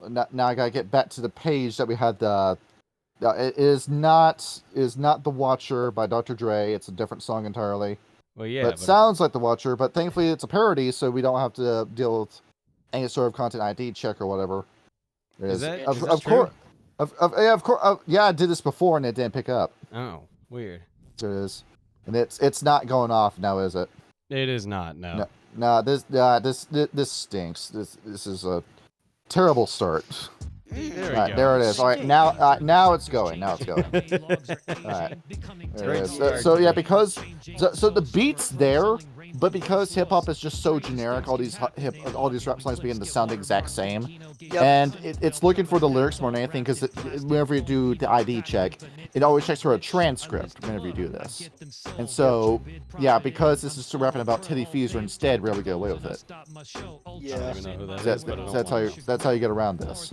Now I gotta get back to the page that we had. It is not The Watcher by WtA. It's a different song entirely. Well, yeah, but it sounds like The Watcher. But thankfully, it's a parody, so we don't have to deal with any sort of content ID check or whatever. Is that of true? course. Yeah, I did this before and it didn't pick up. Oh, weird. So it is, and it's not going off now, is it? It is not. No. No. This stinks. This is a terrible start. There, All right, there it is. All right, now it's going. Now it's going. All right. There it is. So yeah, because the beat's there, but because hip hop is just so generic, all these rap songs begin to sound the exact same, and it's looking for the lyrics more than anything. Because whenever you do the ID check, it always checks for a transcript whenever you do this. And so yeah, because this is rapping about Teddy Feezer instead, we're able to get away with it. Yeah. I don't even know who that is, but that's how you get around this.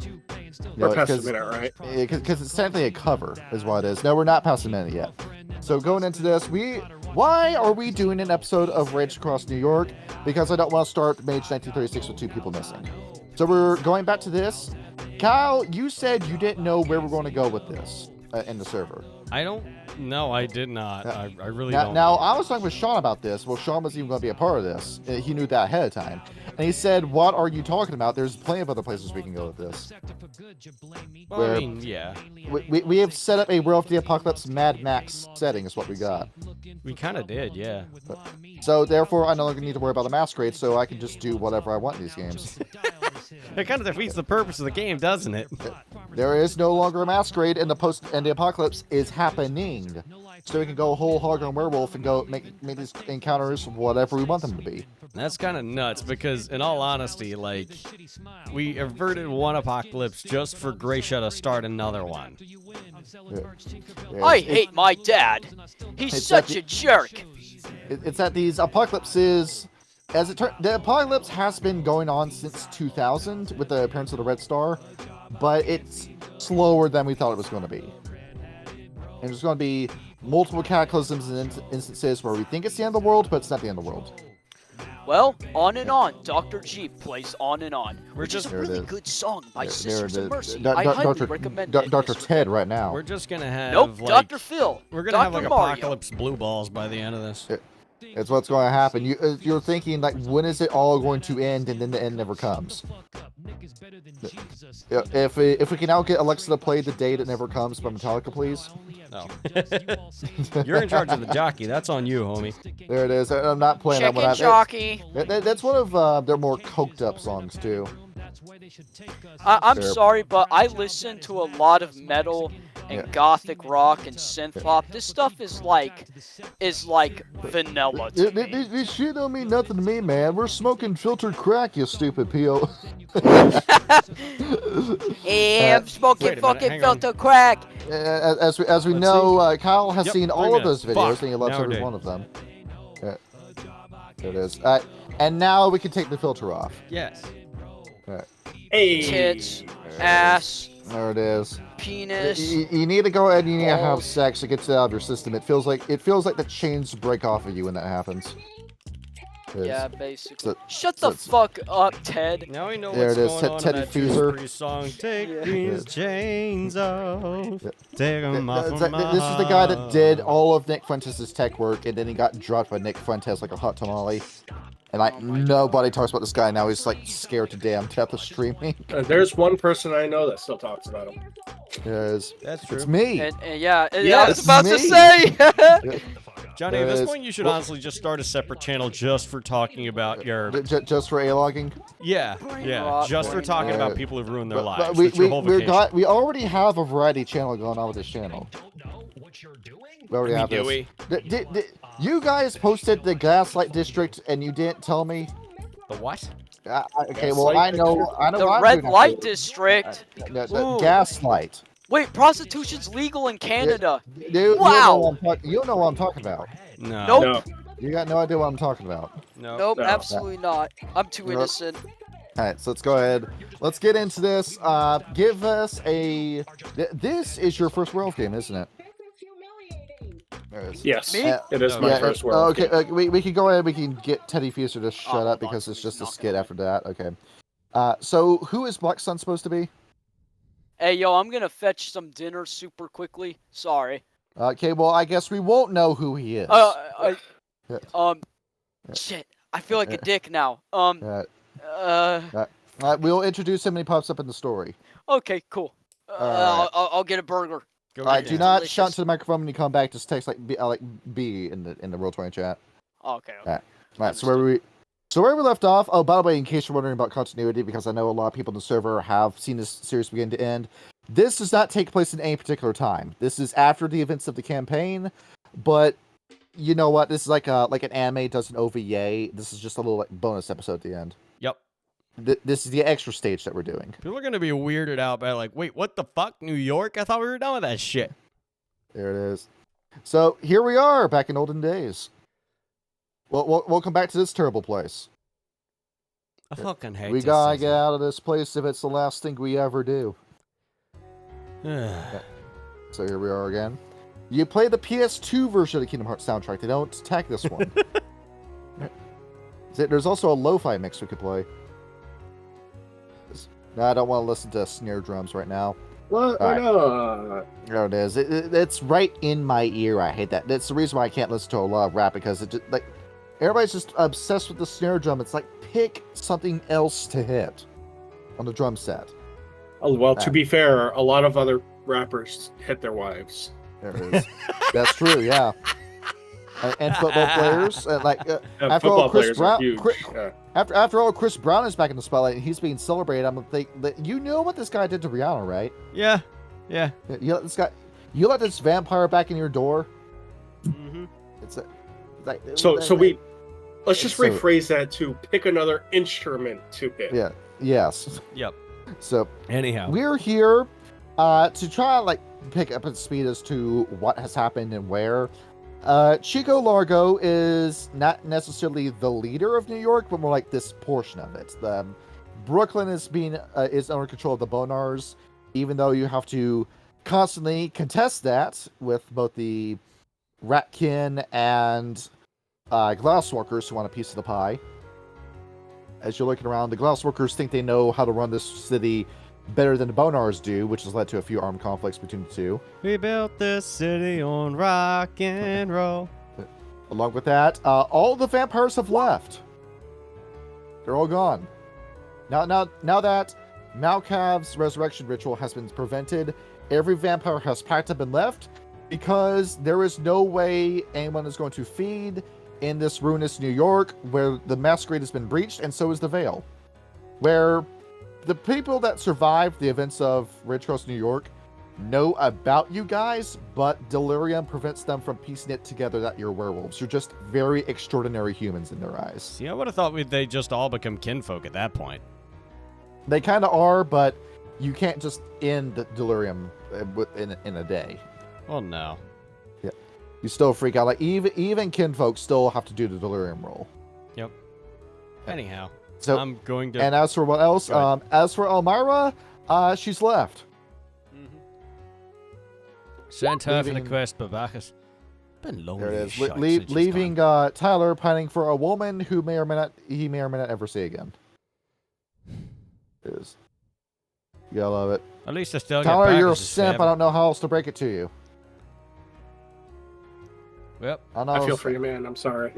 We're past a minute, right? Because it's technically a cover, is what it is. No, we're not past a minute yet. So going into this, why are we doing an episode of Rage Across New York? Because I don't want to start Mage 1936 with 2 people missing. So we're going back to this. Kyle, you said you didn't know where we're going to go with this in the server. No, I did not. I really don't. Now, I was talking with Sean about this. Well, Sean wasn't even going to be a part of this. He knew that ahead of time. And he said, what are you talking about? There's plenty of other places we can go with this. Well, I mean, yeah. We have set up a World of the Apocalypse Mad Max setting is what we got. We kind of did, yeah. So, therefore, I no longer need to worry about the masquerade, so I can just do whatever I want in these games. It kind of defeats the purpose of the game, doesn't it? There is no longer a masquerade, and the apocalypse is happening. So we can go whole hog on werewolf and go make these encounters whatever we want them to be. That's kind of nuts because, in all honesty, like, we averted one apocalypse just for Gracia to start another one. Yeah. I hate my dad. He's such a jerk. It's that these apocalypses, the apocalypse has been going on since 2000 with the appearance of the Red Star, but it's slower than we thought it was going to be. And there's going to be multiple cataclysms and instances where we think it's the end of the world, but it's not the end of the world. Well, On and On, Dr. G plays On and On, which is a really good song by Sisters of Mercy. I highly recommend it. Dr. Ted right now. We're just going to have, Nope, like, Dr. Phil. We're going to have, like, Mario. Apocalypse Blue Balls by the end of this. It's what's going to happen. You're thinking, like, when is it all going to end, and then the end never comes. If we can now get Alexa to play The Day That Never Comes by Metallica, please. No. You're in charge of the jockey. That's on you, homie. There it is. I'm not playing that one. Jockey. That's one of their more coked up songs too. I'm sorry, but I listen to a lot of metal and gothic rock and synth pop. This stuff is like vanilla to me. This shit don't mean nothing to me, man. We're smoking filtered crack, you stupid P.O. Hey, I'm smoking fucking filtered crack. As we know, Kyle has seen all of those videos, and he loves every one of them. There it is. And now we can take the filter off. Yes. Hey. Tits, ass. There it is. Penis. You need to go ahead and you need to have sex to get it out of your system. It feels like the chains break off of you when that happens. Yeah, basically. Shut the fuck up, Ted. Now we know what's going on in that Juice song. Take these chains off. Take them off of my This is the guy that did all of Nick Fuentes' tech work, and then he got dropped by Nick Fuentes like a hot tamale. And like nobody talks about this guy now. He's like scared to death of streaming. There's one person I know that still talks about him. Yes, that's true. It's me. And I was about to say. Johnny, at this point, you should honestly just start a separate channel just for talking about your... Just for A-logging? Yeah, just for talking about people who've ruined their lives. We already have a variety channel going on with this channel. We already have this. You guys posted the Gaslight District and you didn't tell me? The what? Okay, well, I know. The Red Light District? The Gaslight. Wait, prostitution's legal in Canada. Wow. You know what I'm talking about. No. Nope. You got no idea what I'm talking about. Nope, absolutely not. I'm too innocent. Alright, so let's go ahead. Let's get into this. Give us a... This is your first werewolf game, isn't it? Yes, it is my first werewolf game. Okay, we can go ahead. We can get Teddy Feezer to shut up because it's just a skit after that. Okay. So who is Black Sun supposed to be? Hey, yo, I'm gonna fetch some dinner super quickly. Sorry. Okay, well, I guess we won't know who he is. Shit. I feel like a dick now. We'll introduce him when he pops up in the story. Okay, cool. I'll get a burger. Do not shout to the microphone when you come back. Just text like B in the Roll20 chat. Okay. All right. So where we left off. Oh, by the way, in case you're wondering about continuity, because I know a lot of people in the server have seen this series begin to end. This does not take place in any particular time. This is after the events of the campaign, but you know what? This is like an anime does an OVA. This is just a little bonus episode at the end. Yep. This is the extra stage that we're doing. People are gonna be weirded out by like, wait, what the fuck, New York? I thought we were done with that shit. There it is. So here we are, back in olden days. We'll come back to this terrible place. I fucking hate. We gotta get out of this place if it's the last thing we ever do. So here we are again. You play the PS2 version of the Kingdom Hearts soundtrack. They don't attack this one. There's also a lo-fi mix we could play. No, I don't want to listen to snare drums right now. What? Why not? There it is. It's right in my ear. I hate that. That's the reason why I can't listen to a lot of rap, because it just, like, everybody's just obsessed with the snare drum. It's like, pick something else to hit on the drum set. Oh, well, to be fair, a lot of other rappers hit their wives. There it is. That's true, yeah. And football players. After all, Chris Brown. After all, Chris Brown is back in the spotlight and he's being celebrated. I'm thinking, you know what this guy did to Rihanna, right? Yeah. You let this vampire back in your door. Mm-hmm. Let's just rephrase that to pick another instrument to hit. Yeah. Yes. Yep. So anyhow, we're here to try to pick up its speed as to what has happened and where. Chico Largo is not necessarily the leader of New York, but more like this portion of it. Brooklyn is under control of the Bonars, even though you have to constantly contest that with both the Ratkin and Glasswalkers who want a piece of the pie. As you're looking around, the Glasswalkers think they know how to run this city better than the Bonars do, which has led to a few armed conflicts between the two. We built this city on rock and roll. Along with that, all the vampires have left. They're all gone. Now that Malkav's resurrection ritual has been prevented, every vampire has packed up and left, because there is no way anyone is going to feed in this ruinous New York where the masquerade has been breached, and so is the Veil. Where the people that survived the events of Ridge Coast, New York, know about you guys, but delirium prevents them from piecing it together that you're werewolves. You're just very extraordinary humans in their eyes. See, I would have thought they just all become kinfolk at that point. They kind of are, but you can't just end the delirium in a day. Oh no. Yeah, you still freak out. Like even kinfolk still have to do the delirium roll. Yep. Anyhow. So I'm going to. And as for what else? As for Elmira, she's left. Mm-hmm. Sent her for the quest, but Bacchus. Been lonely. There it is. Leaving Tyler pining for a woman who he may or may not ever see again. It is. You gotta love it. At least I still Tyler, get you're a Bacchus' simp. family. I don't know how else to break it to you. Yep. I feel for you, man. I'm sorry.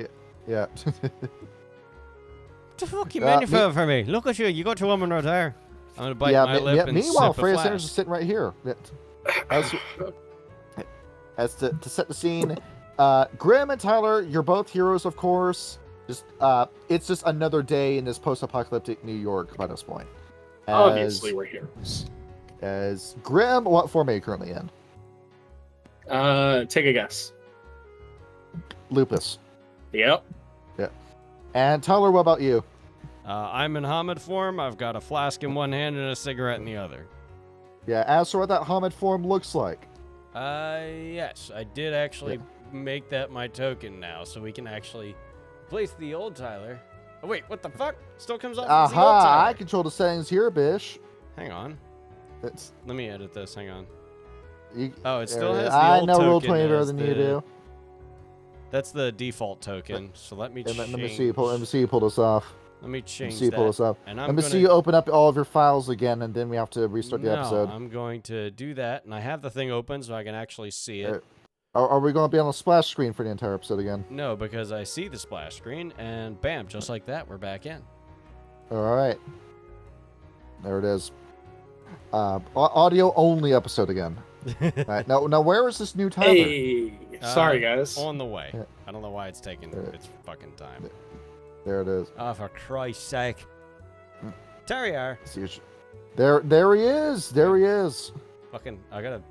Yeah. What the fuck you mean you feel for me? Look at you. You got your woman right there. I'm gonna bite my lip and meanwhile, sip a Freya flask. Sanders is sitting right here. As to set the scene, Grim and Tyler, you're both heroes, of course. It's just another day in this post-apocalyptic New York by this point. Obviously, we're heroes. As Grim, what form are you currently in? Take a guess. Lupus. Yep. Yeah. And Tyler, what about you? I'm in Hamid form. I've got a flask in one hand and a cigarette in the other. Yeah, as for what that Hamid form looks like. Yes, I did actually make that my token now, so we can actually place the old Tyler. Oh wait, what the fuck? Still comes off as the old Tyler. I control the settings here, bish. Hang on. Let me edit this. Hang on. It still has the I old know token. Roll20 better than you do. That's the default token. So let me change. Let me see you pull this off. Let me change see you pull this up. And Let me see you open up all of your files again, and then we have to restart the episode. I'm going to do that, and I have the thing open so I can actually see it. Are we going to be on a splash screen for the entire episode again? No, because I see the splash screen, and bam, just like that, we're back in. All right. There it is. Audio only episode again. All right. Now where is this new timer? Hey, sorry guys. On the way. Yeah. I don't know why it's taking its fucking time. There it is. Oh, for Christ's sake. Terrier. There he is. There he is. Fucking, I gotta.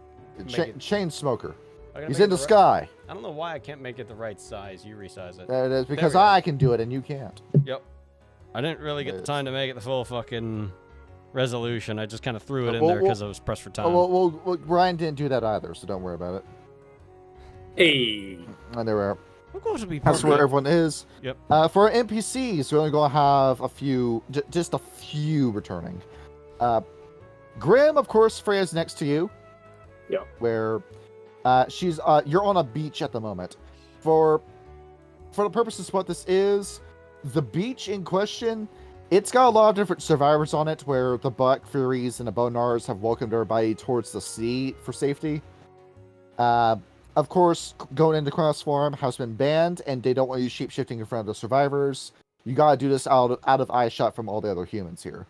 Chain smoker. He's in the sky. I don't know why I can't make it the right size. You resize it. There it is, because I can do it and you can't. Yep. I didn't really get the time to make it the full fucking resolution. I just kind of threw it in there because I was pressed for time. Well, Ryan didn't do that either, so don't worry about it. Hey. And there we are. We're going to be That's where everyone is. Yep. For our NPCs, we're only going to have a few, just a few returning. Grim, of course, Freya's next to you. Yeah. Where she's you're on a beach at the moment. For the purposes of what this is, the beach in question, it's got a lot of different survivors on it, where the Black Furies and the Bonars have welcomed everybody towards the sea for safety. Of course, going into Crossform has been banned, and they don't want you shape-shifting in front of the survivors. You gotta do this out of eye shot from all the other humans here.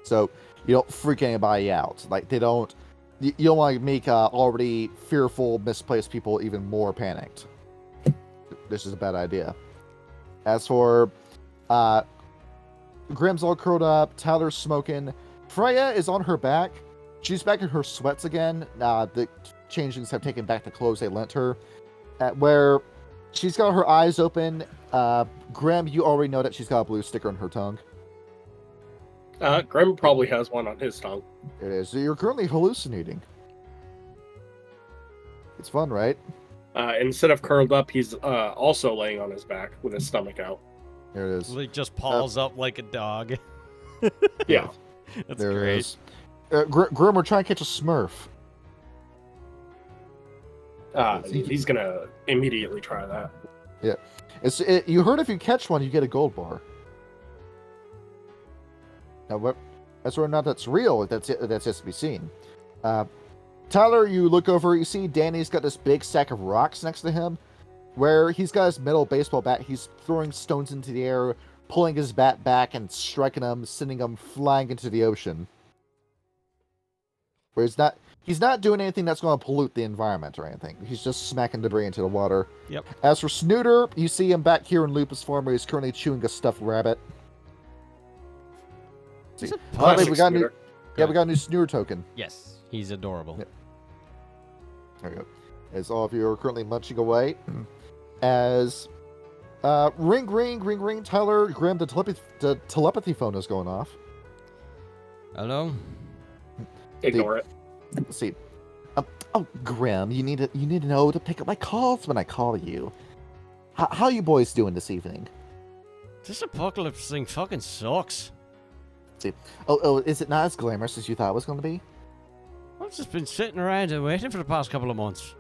So you don't freak anybody out. Like, they don't... You don't want to make already fearful, misplaced people even more panicked. This is a bad idea. As for... Grim's all curled up, Tyler's smoking. Freya is on her back. She's back in her sweats again. The changelings have taken back the clothes they lent her. Where she's got her eyes open. Grim, you already know that she's got a blue sticker on her tongue. Grim probably has one on his tongue. It is. So you're currently hallucinating. It's fun, right? Instead of curled up, he's also laying on his back with his stomach out. There it is. He just paws up like a dog. Yeah. That's there great. It is. Grim, we're trying to catch a Smurf. He's gonna immediately try that. Yeah. You heard if you catch one, you get a gold bar. Now, whether or not that's real, that's just to be seen. Tyler, you look over, you see Danny's got this big sack of rocks next to him, where he's got his metal baseball bat. He's throwing stones into the air, pulling his bat back and striking them, sending them flying into the ocean. Where he's not doing anything that's going to pollute the environment or anything. He's just smacking debris into the water. Yep. As for Snooter, you see him back here in Lupus form, where he's currently chewing a stuffed rabbit. We got a new Snooter token. Yes, he's adorable. Yep. There we go. As all of you are currently munching away, as ring, Tyler, Grim, the telepathy phone is going off. Hello. Ignore it. Let's see. Oh, Grim, you need to know to pick up my calls when I call you. How you boys doing this evening? This apocalypse thing fucking sucks. See. Oh, is it not as glamorous as you thought it was going to be? I've just been sitting around and waiting for the past couple of months.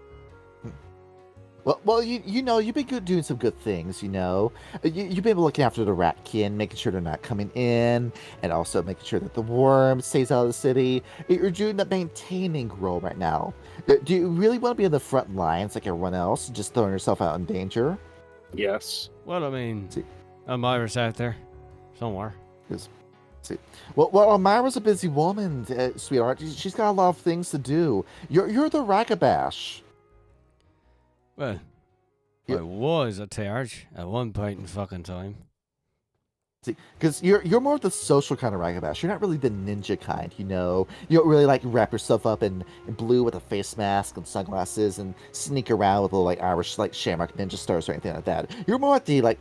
Well, you know, you've been doing some good things, you know. You've been looking after the ratkin, making sure they're not coming in, and also making sure that the worm stays out of the city. You're doing the maintaining role right now. Do you really want to be in the front lines like everyone else, just throwing yourself out in danger? Yes. Well, I mean, Elmira's out there somewhere. See. Well, Elmira's a busy woman, sweetheart. She's got a lot of things to do. You're the Ragabash. Well, I was a charge at one point in fucking time. See, because you're more of the social kind of Ragabash. You're not really the ninja kind, you know. You don't really like wrap yourself up in blue with a face mask and sunglasses and sneak around with little like Irish like shamrock ninja stars or anything like that. You're more like the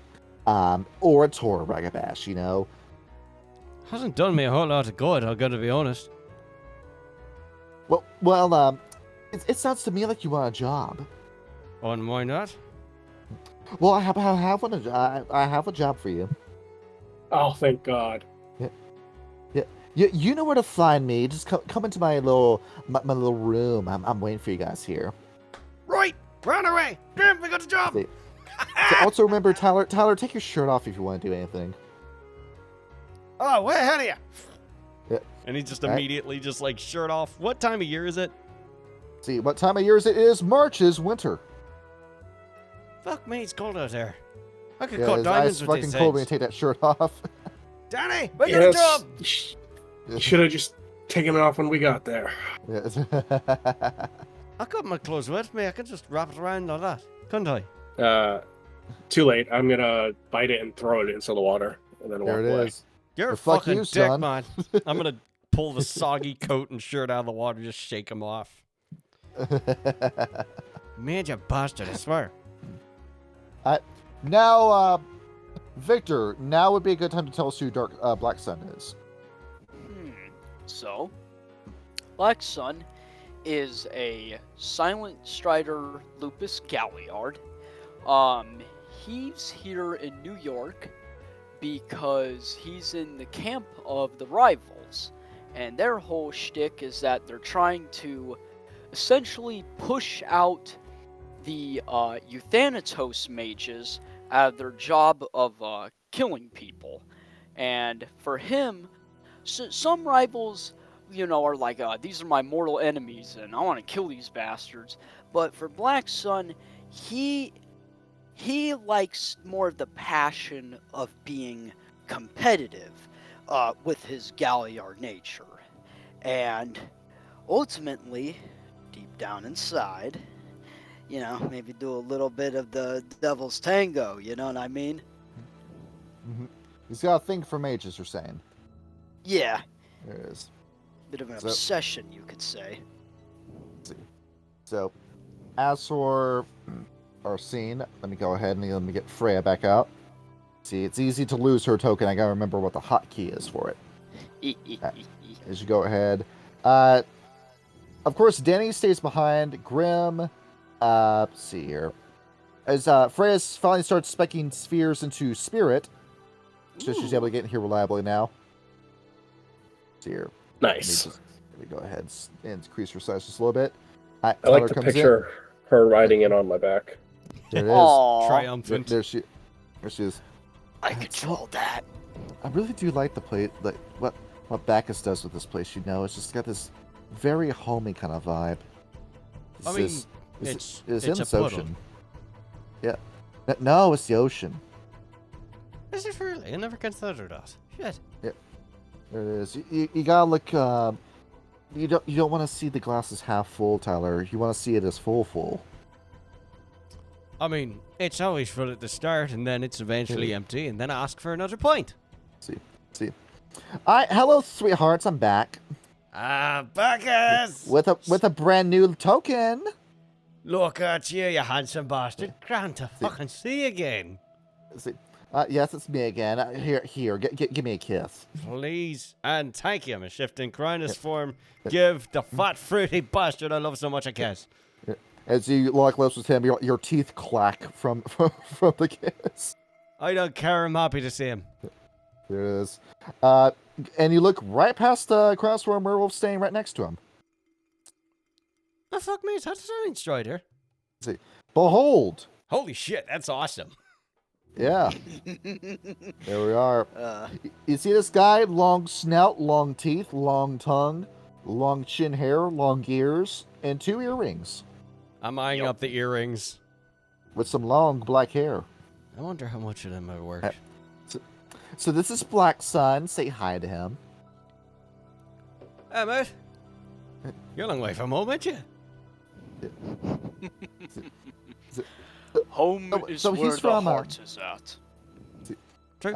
orator Ragabash, you know. Hasn't done me a whole lot of good, I gotta be honest. Well, it sounds to me like you want a job. Oh, and why not? Well, I have a job for you. Oh, thank God. Yeah. You know where to find me. Just come into my little room. I'm waiting for you guys here. Right! Run away! Grim, we got a job! So also remember, Tyler, take your shirt off if you want to do anything. Oh, way ahead of you. Yeah. And he just All right. immediately just like shirt off. What time of year is it? See, what time of year is it? It is March, is winter. Fuck me, it's cold out there. I could Yeah, cut it's diamonds ice with fucking these cold when you things. take that shirt off. Danny, make it a job. You should have just taken it off when we got there. Yes. I got my clothes with me. I could just wrap it around like that, couldn't I? Too late. I'm gonna bite it and throw it into the water, and then walk There it away. is. You're Well, a fuck fucking you, dick, son. man. I'm gonna pull the soggy coat and shirt out of the water, just shake them off. Major bastard, I swear. Now, Victor, now would be a good time to tell us who Black Sun is. So, Black Sun is a Silent Strider Lupus Galliard. He's here in New York because he's in the camp of the rivals, and their whole shtick is that they're trying to essentially push out the Euthanatos mages out of their job of killing people. And for him, some rivals, are like, these are my mortal enemies, and I want to kill these bastards. But for Black Sun, he likes more of the passion of being competitive with his Galliard nature. And ultimately, deep down inside, maybe do a little bit of the devil's tango, you know what I mean? Mm-hmm. He's got a thing for mages, you're saying. Yeah. There it is. Bit of an obsession, you could say. Let's see. So, as for our scene, let me go ahead and let me get Freya back out. See, it's easy to lose her token. I gotta remember what the hotkey is for it. As you go ahead. Of course, Danny stays behind. Grim. Let's see here. As Freya finally starts specking spheres into Spirit, so she's able to get in here reliably now. Let's see here. Nice. Let me go ahead and increase her size just a little bit. I like to picture her riding it on my back. There it is. Aww. Triumphant. There she is. I control that. I really do like the place, like what Bacchus does with this place. It's just got this very homey kind of vibe. I mean, it's it's in a this puddle. ocean. Yeah. No, it's the ocean. Is it really? I never considered that. Shit. There it is. You gotta look. You don't want to see the glass as half full, Tyler. You want to see it as full. I mean, it's always full at the start, and then it's eventually empty, and then I ask for another pint. See. All right, hello, sweethearts. I'm back. Ah, Bacchus! With a brand new token. Look at you, you handsome bastard. Grand to fucking see you again. See. Yes, it's me again. Here, give me a kiss. Please and thank you, my shifting crownus form. Give the fat, fruity bastard I love so much a kiss. As you lock lips with him, your teeth clack from the kiss. I don't care. I'm happy to see him. There it is. And you look right past the Crossworm Werewolf staying right next to him. Oh, fuck me. Is that a Silent Strider? See. Behold. Holy shit, that's awesome. Yeah. There we are. You see this guy? Long snout, long teeth, long tongue, long chin hair, long ears, and 2 earrings. I'm eyeing up the earrings. With some long black hair. I wonder how much of them would work. So this is Black Sun. Say hi to him. Hey, mate. You're a long way from home, aren't you? Home is so where he's the from, heart is at. True.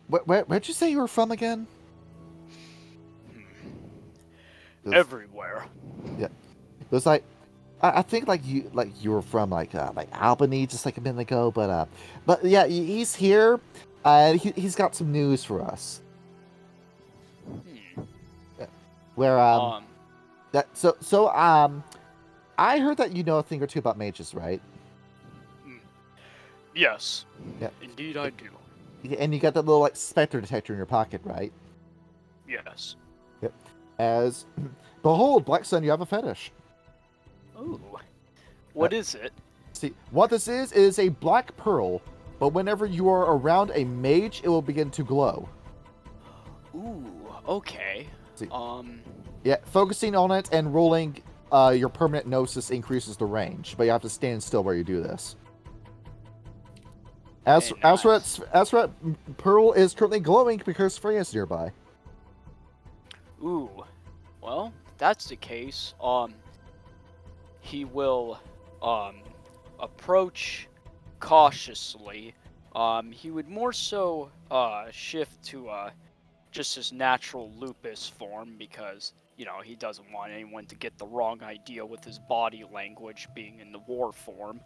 Where'd you say you were from again? Everywhere. Yeah. It was like, I think you were from like Albany just like a minute ago, but yeah, he's here. He's got some news for us. Where I heard that you know a thing or two about mages, right? Yes. Yeah. Indeed I do. And you got that little like specter detector in your pocket, right? Yes. Yep. As behold, Black Sun, you have a fetish. Ooh. What is it? See, what this is a black pearl, but whenever you are around a mage, it will begin to glow. Ooh, okay. See. Yeah, focusing on it and rolling your permanent gnosis increases the range, but you have to stand still while you do this. As for that pearl is currently glowing because Freya's nearby. Ooh, well, if that's the case, he will, approach cautiously. He would more so, shift to, just his natural lupus form because, you know, he doesn't want anyone to get the wrong idea with his body language being in the war form.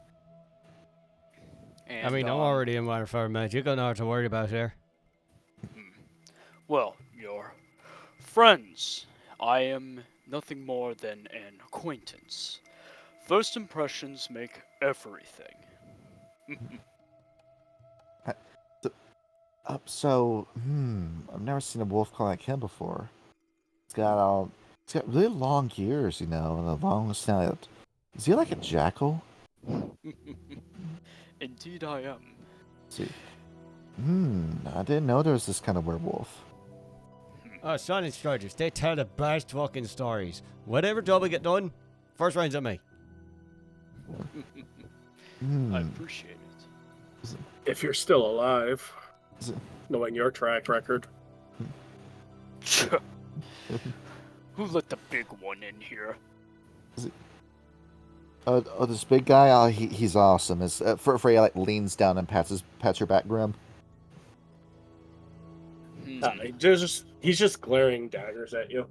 And, I mean, I'm already in water form, man. You got nothing to worry about here. Well, you're friends. I am nothing more than an acquaintance. First impressions make everything. I've never seen a wolf call like him before. It's got really long ears, you know, and a long snout. Is he like a jackal? Indeed I am. Let's see. I didn't know there was this kind of werewolf. Oh, son and strangers, they tell the best fucking stories. Whatever job we get done, first round's at me. I appreciate it. If you're still alive, knowing your track record. Who let the big one in here? This big guy, he's awesome. Freya like leans down and pats your back grim. He's just glaring daggers at you.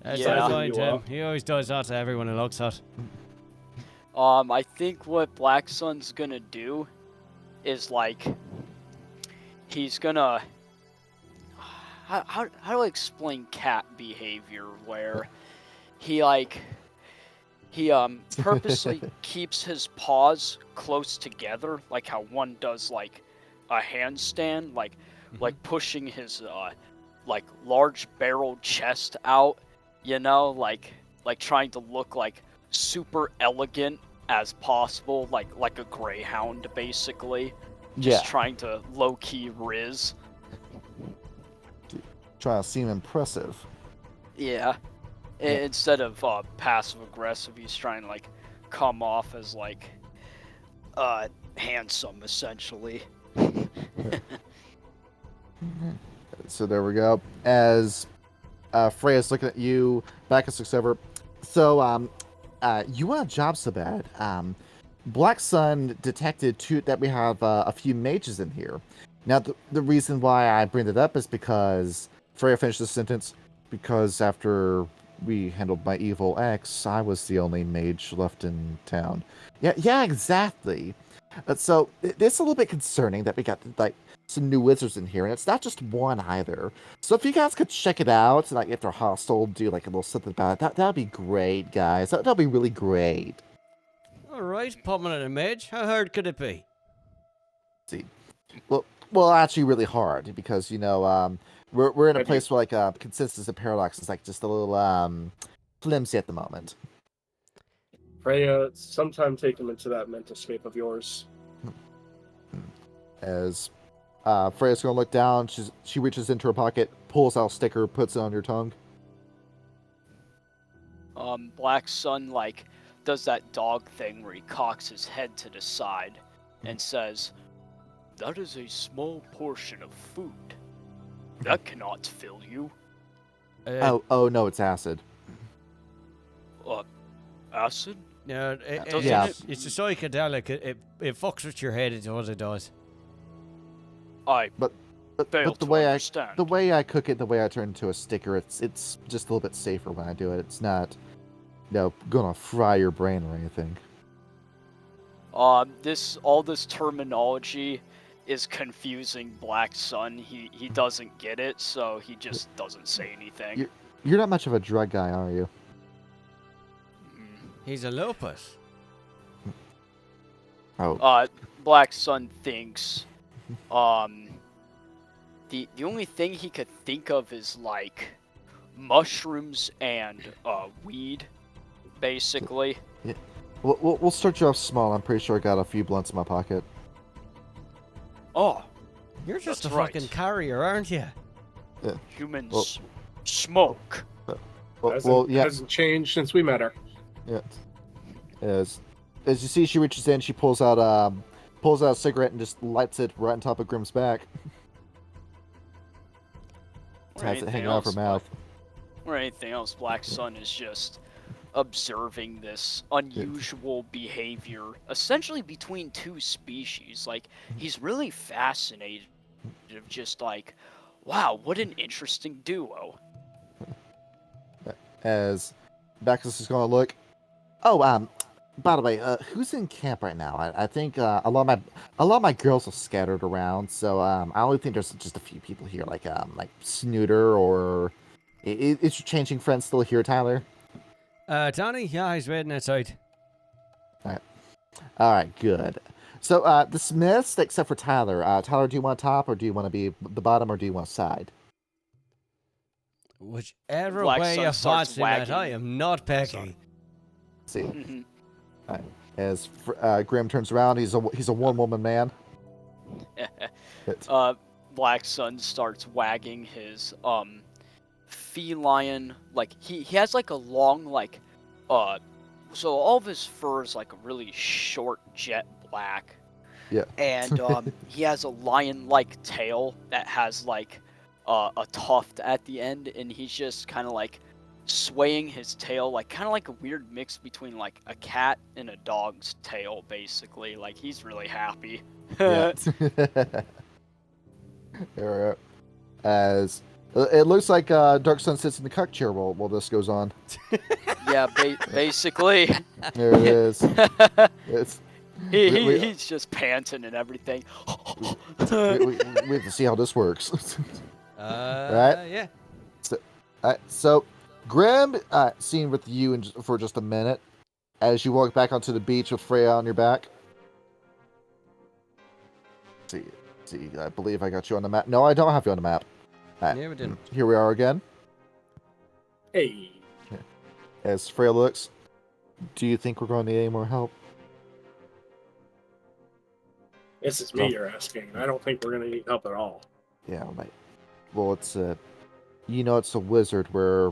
That's Yeah. fine, Tim. He always does that to everyone who looks at. I think what Black Sun's gonna do is like he's gonna how do I explain cat behavior where he purposely keeps his paws close together, like how one does like a handstand, like pushing his like large barreled chest out, you know, like trying to look like super elegant as possible, like a greyhound basically. Just trying to low-key riz. Trying to seem impressive. Yeah. Instead of passive-aggressive, he's trying to, like, come off as, like, handsome, essentially. So there we go. As Freya's looking at you, Bacchus looks over. So, you want a job so bad. Black Sun detected that we have a few mages in here. Now, the reason why I bring it up is because Freya finished the sentence. Because after we handled my evil ex, I was the only mage left in town. Yeah, exactly. So it's a little bit concerning that we got like some new wizards in here, and it's not just one either. So if you guys could check it out, like if they're hostile, do like a little something about it. That'd be great, guys. That'll be really great. All right, popping at a mage. How hard could it be? See, well, actually, really hard because you know we're in a place where like consensus and paradox is like just a little flimsy at the moment. Freya, sometime take him into that mental scape of yours. As Freya's gonna look down, she reaches into her pocket, pulls out a sticker, puts it on your tongue. Black Sun like does that dog thing where he cocks his head to the side and says, "That is a small portion of food. That cannot fill you." Oh no, it's acid. Acid? No, Yeah. it's a psychedelic. It fucks with your head. It's what it does. But the way I cook it, the way I turn it into a sticker, it's just a little bit safer when I do it. It's not, gonna fry your brain or anything. All this terminology is confusing Black Sun. He doesn't get it, so he just doesn't say anything. You're not much of a drug guy, are you? He's a lupus. Oh. Black Sun thinks, the only thing he could think of is like mushrooms and weed, basically. We'll start you off small. I'm pretty sure I got a few blunts in my pocket. Oh, You're just that's a right. fucking carrier, aren't you? Yeah. Humans smoke. Hasn't changed since we met her. Yeah. As you see, she reaches in, she pulls out a cigarette and just lights it right on top of Grimm's back. Has it hanging out of her mouth. Or anything else, Black Sun is just observing this unusual behavior, essentially between two species. Like, he's really fascinated of just like, wow, what an interesting duo. As Bacchus is going to look. Oh, by the way, who's in camp right now? I think a lot of my girls are scattered around, so I only think there's just a few people here, like Snooter or is your changing friend still here, Tyler? Tony, yeah, he's waiting outside. All right, good. So the Smiths, except for Tyler. Tyler, do you want top or do you want to be the bottom or do you want side? Whichever Black way Sun you starts fancy, mate, wagging. I am not picky. See. Mhm. As Grim turns around, he's a one-woman man. Black Sun starts wagging his feline, like he has like a long so all of his fur is like a really short jet black. Yeah. And he has a lion-like tail that has like a tuft at the end, and he's just kind of like swaying his tail, like kind of like a weird mix between like a cat and a dog's tail, basically. Like, he's really happy. Yeah. As it looks like Dark Sun sits in the cuck chair while this goes on. Yeah, basically. There it is. It's He's just panting and everything. we have to see how this works. Right? Yeah. So Grim, seen with you for just a minute, as you walk back onto the beach with Freya on your back. See, I believe I got you on the map. No, I don't have you on the map. Yeah, we didn't. Here we are again. Hey. As Freya looks, do you think we're going to need any more help? This is me you're asking. I don't think we're going to need help at all. Yeah, right. Well, it's it's a wizard where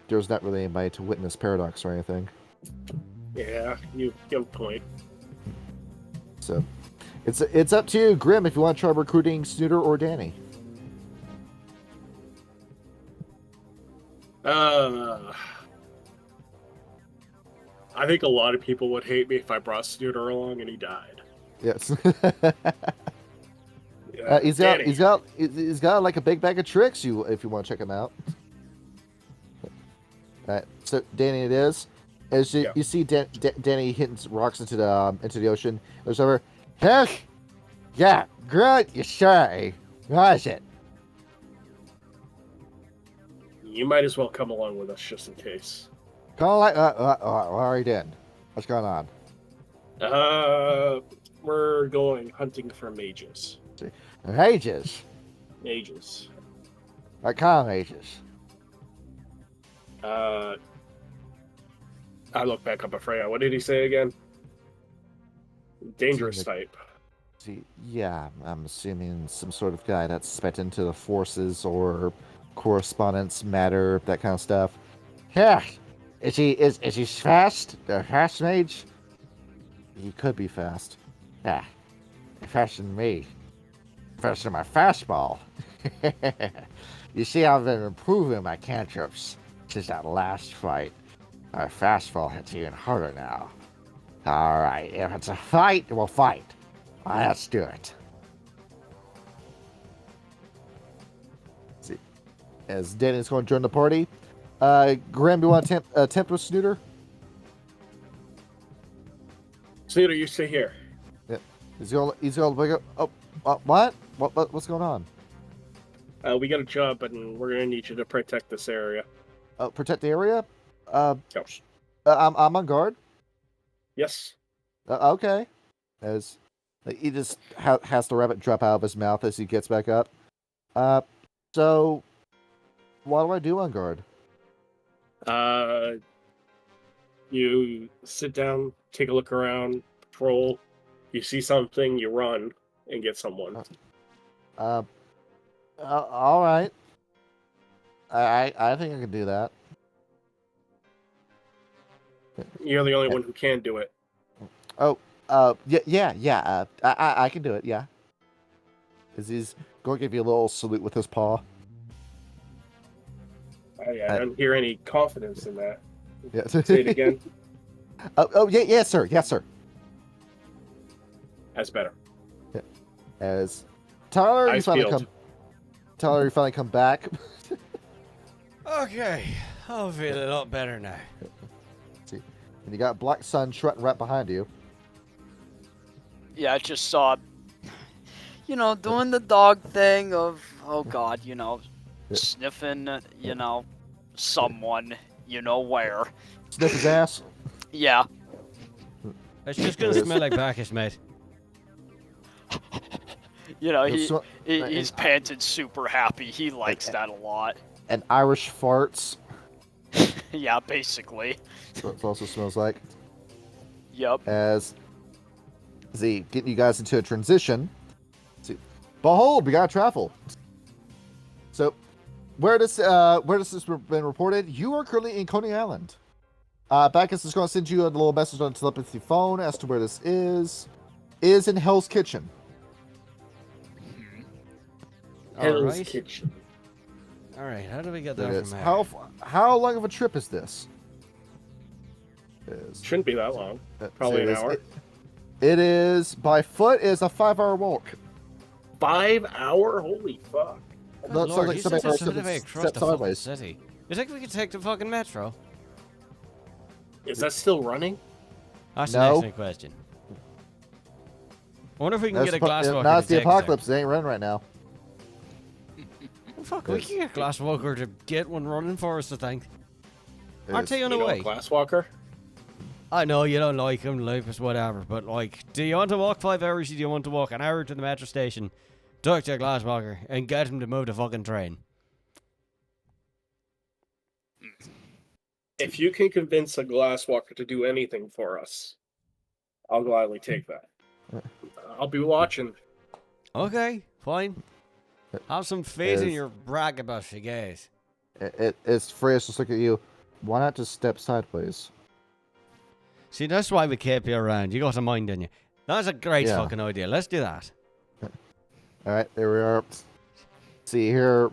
there's not really anybody to witness paradox or anything. Yeah, you have a point. So, it's up to you, Grim, if you want to try recruiting Snooter or Danny. I think a lot of people would hate me if I brought Snooter along and he died. Yes. Yeah, he's got like a big bag of tricks. If you want to check him out. Alright, so Danny, it is. As you see Danny hitting rocks into the ocean. There's over. Heck, yeah, good. You say, what is it? You might as well come along with us just in case. Call like what are you doing? What's going on? We're going hunting for mages. Mages. Mages. What kind of mages? I look back up at Freya. What did he say again? Dangerous type. See, yeah, I'm assuming some sort of guy that's spec into the forces or correspondence matter, that kind of stuff. Yeah, is he fast? A fast mage? He could be fast. Yeah, faster than me. Faster than my fastball. You see, I've been improving my cantrips since that last fight. Our fastball hits even harder now. Alright, if it's a fight, we'll fight. Let's do it. See, as Danny's going to join the party, Graham, do you want to attempt with Snooter? Snooter, you stay here. Yeah, he's going to what? What's going on? We got a job, and we're gonna need you to protect this area. Protect the area? Yep. I'm on guard. Yes. Okay. As he just has the rabbit drop out of his mouth as he gets back up. So what do I do on guard? You sit down take a look around, patrol. You see something, you run and get someone. All right. I think I can do that. You're the only one who can do it. Oh, yeah. I can do it. Yeah. He's going to give you a little salute with his paw. I don't hear any confidence in that. Yeah. Say it again. Yes, sir. Yes, sir. That's better. Yeah. As Tyler, you Eyes finally peeled. come. Tyler, you finally come back. Okay, I'm feeling a lot better now. See, and you got Black Sun strutting right behind you. Yeah, I just saw, doing the dog thing of, oh god, sniffing, someone, where. Sniff his ass. Yeah. It's just gonna smell like Bacchus, mate. He's panted super happy. He likes that a lot. And Irish farts. Yeah, basically. So it also smells like. Yep. As he getting you guys into a transition. See, behold, we got travel. So, where does this been reported? You are currently in Coney Island. Bacchus is going to send you a little message on the telepathy phone as to where this is. Is in Hell's Kitchen. Hell's Alright. Kitchen. Alright, how do we get It there is. from here? How long of a trip is this? Shouldn't be that long. Probably an hour. It is by foot is a 5-hour walk. 5 hour? Holy fuck. Good That sounds Lord, like you somebody said this stepped all the way across the sideways. fucking city. You think we could take the fucking metro? Is that still running? That's No. an excellent question. I wonder if we can get a glass walker Now it's to the take us there. apocalypse. They ain't running right now. Oh, fuck, we can get a glass walker to get one running for us, I think. Aren't It they is. on You the know, a way? glass walker? I know you don't like him, Lupus, whatever, but like, do you want to walk 5 hours or do you want to walk an hour to the metro station, talk to a glass walker, and get him to move the fucking train? If you can convince a glass walker to do anything for us, I'll gladly take that. I'll be watching. Okay, fine. Have some faith in Is- your braggadocio, you guys. It's Freya's just look at you. Why not just step sideways? See, that's why we keep you around. You got a mind in you. That's a great Yeah. fucking idea. Let's do that. All right, there we are. See here,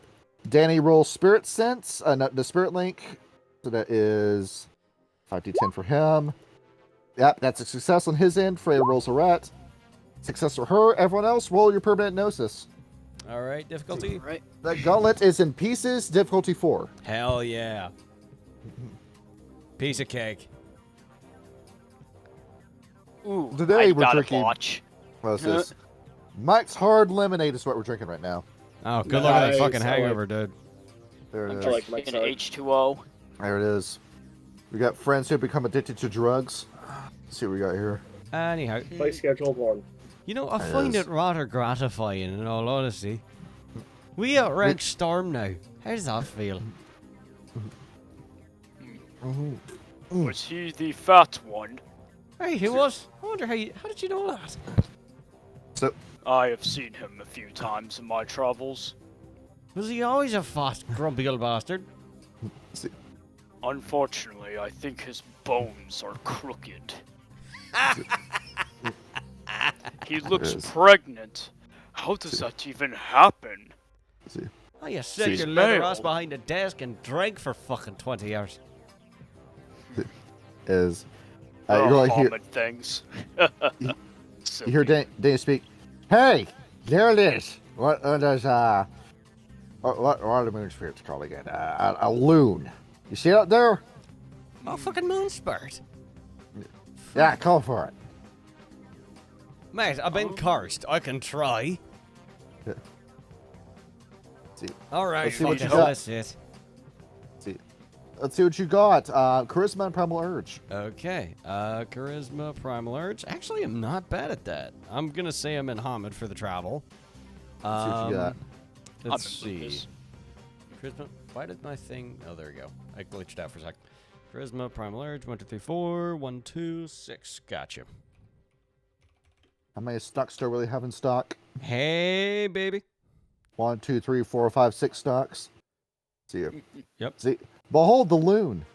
Danny rolls Spirit Sense. No, the Spirit Link. So that is 5d10 for him. Yep, that's a success on his end. Freya rolls a rat. Success for her. Everyone else, roll your permanent gnosis. All right, difficulty? Right. The gauntlet is in pieces. Difficulty 4. Hell yeah. Piece of cake. Ooh, Today I we're got drinking- a botch. What's this? Mike's Hard Lemonade is what we're drinking right now. Oh, good luck with that Nice, fucking I like- hangover, dude. There it I'm is. I like Mike's drinking Hard. H2O. There it is. We got friends who become addicted to drugs. Let's see what we got here. Anyhow, Play schedule 1. you know, I There find is. it rather gratifying, in all honesty. We outrank Storm now. How does that feel? Was he the fat one? Hey, he was. I wonder how did you know that? So, I have seen him a few times in my travels. Was he always a fat, grumpy old bastard? Unfortunately, I think his bones are crooked. He looks Yes. pregnant. How does that even happen? see. Oh, you sit He's your leather male. ass behind a desk and drink for fucking 20 hours. Is They're you're like here. Muhammad things. You hear Danny speak. Hey, there it is. What does what are the moon spirits called again? A loon. You see it up there? Oh, fucking moonspurt. Yeah, call for it. Mate, I've been cursed. I can try. See, Alright, Let's see what fucking you got. that's it. let's see what you got. Charisma and Primal Urge. Okay, charisma, primal urge. Actually, I'm not bad at that. I'm gonna say I'm in Hamid for the travel. Let's see what you got. Let's I'm in see. Lucas. Charisma. Why did my thing? Oh, there we go. I glitched out for a sec. Charisma, Primal Urge, 1, 2, 3, 4, 1, 2, 6. Gotcha. How many stocks do I really have in stock? Hey, baby. 1, 2, 3, 4, 5, 6 stocks. See you. Yep. See, behold the loon.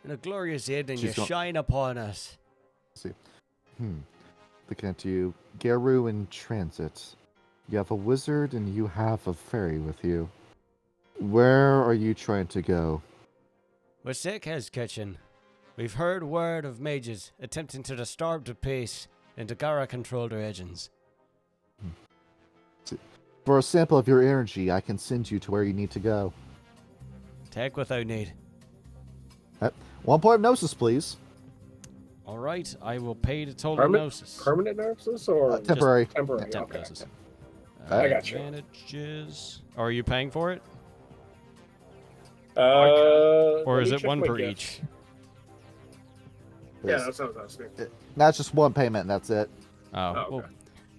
And a glorious evening She's you gone. shine upon us. See. Looking at you. Geru in transit. You have a wizard and you have a fairy with you. Where are you trying to go? We're sick as kitchen. We've heard word of mages attempting to disturb the peace in Dagara-controlled regions. For a sample of your energy, I can send you to where you need to go. Take without need. 1 point of gnosis, please. All right, I will pay the total Permanent, gnosis. permanent nurses or Temporary. just temporary? Temp Okay. gnosis. I got you. Advantages. Are you paying for it? Or Or is it one per each? Yeah, that's what I was asking. That's just one payment and that's it. Oh, Oh, well, okay.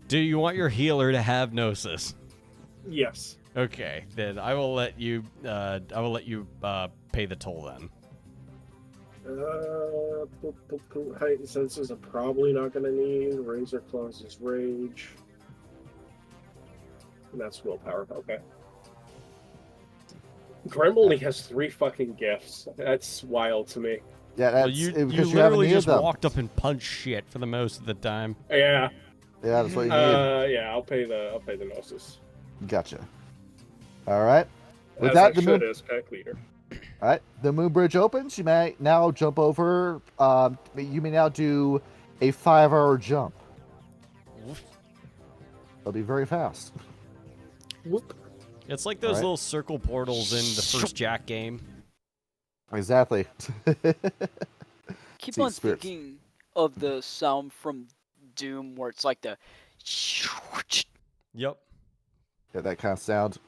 do you want your healer to have gnosis? Yes. Okay, then I will let you. Pay the toll then. Heightened senses are probably not going to need. Razor Claws is rage. And that's willpower. Okay. Graham only has 3 fucking gifts. That's wild to me. Yeah, Well, that's you because you haven't literally needed just them. walked up and punched shit for the most of the time. Yeah. Yeah, that's what you need. Yeah. I'll pay the gnosis. Gotcha. All right. With As that, I the should moon. as pack leader. All right, the moon bridge opens. You may now jump over. You may now do a 5-hour jump. It'll be very fast. Whoop. It's like those Alright. little circle portals in the first Jack game. Exactly. Keep See, on spirits. thinking of the sound from Doom where it's like the Yep. Yeah, that kind of sound.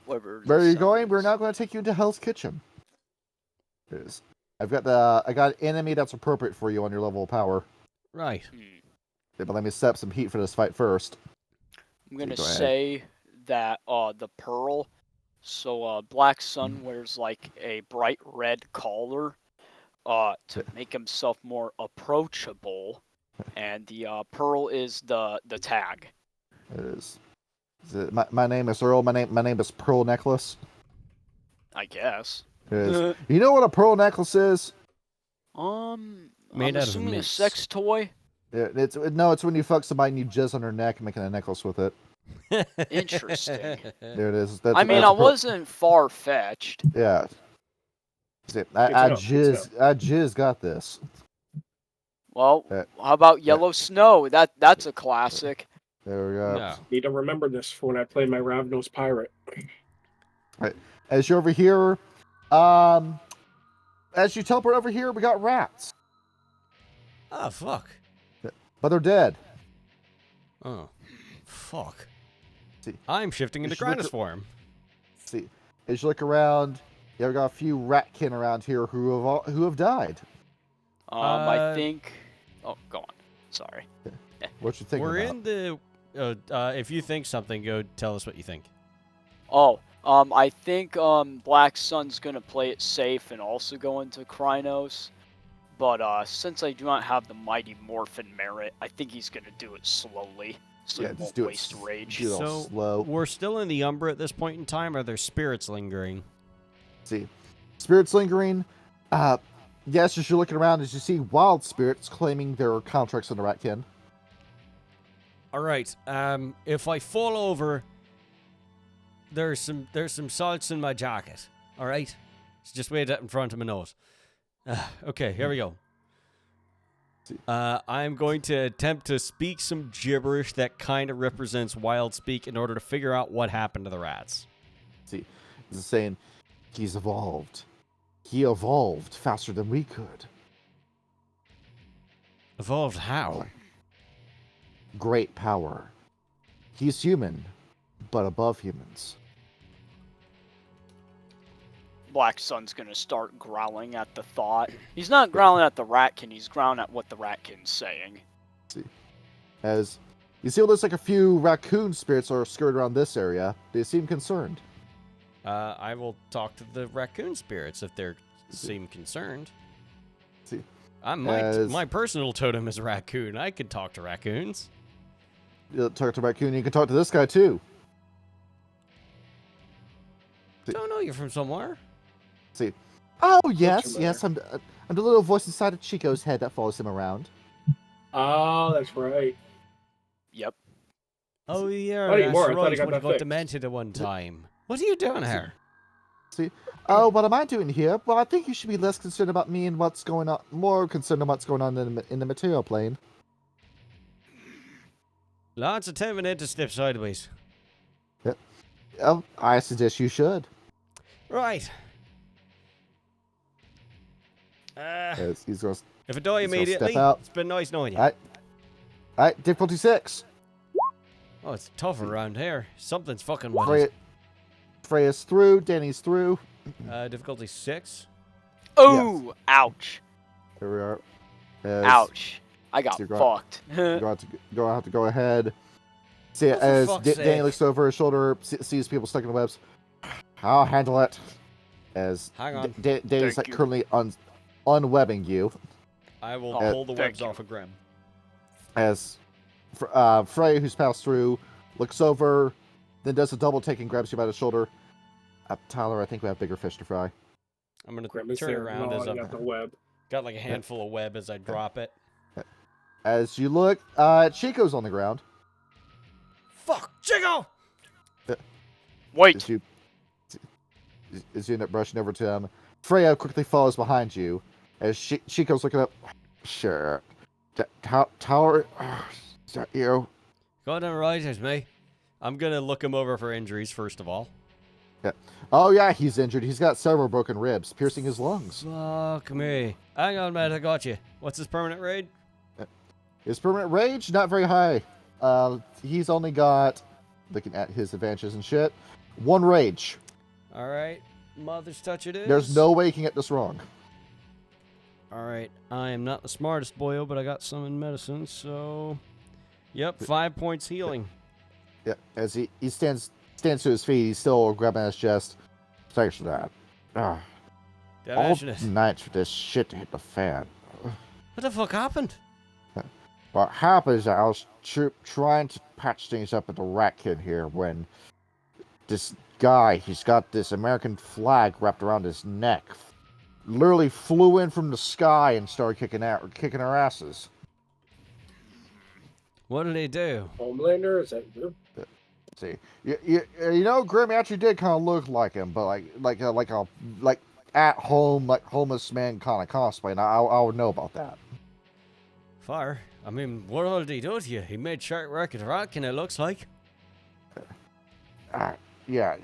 whatever. Where are the you sound going? We're is. now going to take you into Hell's Kitchen. It is. I got an enemy that's appropriate for you on your level of power. Right. Yeah, but let me set up some heat for this fight first. I'm gonna Go ahead. say that the pearl. So Black Sun wears like a bright red collar to make himself more approachable, and the pearl is the tag. It is. My name is Earl. My name is Pearl Necklace. I guess. It is. You know what a pearl necklace is? Made I'm out of assuming a mints. sex toy. Yeah, it's when you fuck somebody and you jizz on her neck and making a necklace with it. Interesting. There it is. I mean, that's I a pearl- wasn't far fetched. Yeah. See, Good to know, good to I jizz got this. Well, Yeah. how about Yellow Snow? That's a classic. There we go. No. Need to remember this for when I play my Ravnos Pirate. As you're over here, as you teleport over here, we got rats, Oh, fuck. but they're dead. Oh. Fuck. See, I'm shifting into should look Grindus at- form. See, as you look around, yeah, we got a few ratkin around here who have died. I think. Oh, go on. Sorry. What you think We're about? in the. If you think something, go tell us what you think. Oh, I think Black Sun's gonna play it safe and also go into Krynos. But since I do not have the Mighty Morphin merit, I think he's gonna do it slowly, so Yeah, he just won't do it waste rage. do it all So, slow. We're still in the Umbra at this point in time. Are there spirits lingering? See, spirits lingering. Yes, as you're looking around, as you see wild spirits claiming their contracts on the ratkin. All right. If I fall over, there's some salts in my jacket. All right. So just wait that in front of my nose. Okay, here we go. I'm going to attempt to speak some gibberish that kind of represents wild speak in order to figure out what happened to the rats. See, it's saying he's evolved. He evolved faster than we could. Evolved how? Great power. He's human, but above humans. Black Sun's gonna start growling at the thought. He's not growling at the Ratkin, he's growling at what the Ratkin's saying. See, as you see, it looks like a few raccoon spirits are skirted around this area. They seem concerned. I will talk to the raccoon spirits if they seem concerned. See, my personal totem is a raccoon. I could talk to raccoons. You'll talk to raccoon. You can talk to this guy too. Don't know you're from somewhere. See. Oh yes, yes. I'm the little voice inside of Chico's head that follows him around. Oh, that's right. Yep. Oh yeah, Not anymore. that's I thought right. he got When you that got fixed. demented at one time. What are you doing here? See. Oh, what am I doing here? Well, I think you should be less concerned about me and what's going on, more concerned about what's going on in the material plane. Lots of 10 minutes to step sideways. I suggest you should. Right. He's gonna, If I die he's gonna immediately, step out. it's been nice knowing you. Alright, difficulty 6. Oh, it's tough around here. Something's fucking with it. Freya's through, Danny's through. Difficulty 6. Oh, Yes. ouch. Here we are. Ouch. I got you're going- fucked. You're going to have to go ahead. See, Oh, for as fuck's Danny sake. looks over his shoulder, sees people stuck in the webs. I'll handle it. As Hang on. Danny's Thank like you. currently unwebbing you. I will Oh, pull the thank webs you. off of Grim. As Freya, who's passed through, looks over, then does a double take and grabs you by the shoulder. Tyler, I think we have bigger fish to fry. I'm going Grim to is turn there around as gnawing I at the web. got like a handful of web as I drop it. As you look, Chico's on the ground. Fuck! Chico! Wait. As you end up brushing over to him, Freya quickly follows behind you. As Chico's looking up, sure. Tyler, is that you? Got him right, it's me. I'm going to look him over for injuries, first of all. Yeah. Oh yeah, he's injured. He's got several broken ribs, piercing his lungs. Fuck me. Hang on, man, I got you. What's his permanent raid? His permanent rage, not very high. He's only got, looking at his advantages and shit, 1 rage. Alright, mother's touch it is. There's no way you can get this wrong. Alright, I am not the smartest boyo, but I got some in medicine, so... Yep, 5 points healing. Yeah, as he stands to his feet, he's still grabbing his chest. Thanks for that. All night for this shit to hit the fan. What the fuck happened? What happened is I was trying to patch things up at the rat kid here when this guy, he's got this American flag wrapped around his neck, literally flew in from the sky and started kicking our asses. What did he do? Homelander, is that you? See, you know, Grim actually did kind of look like him, but like at home, like homeless man kind of cosplay. And I would know about that. Fire. I mean, what all did he do to you? He made short work of the Rockin', it looks like. Yeah,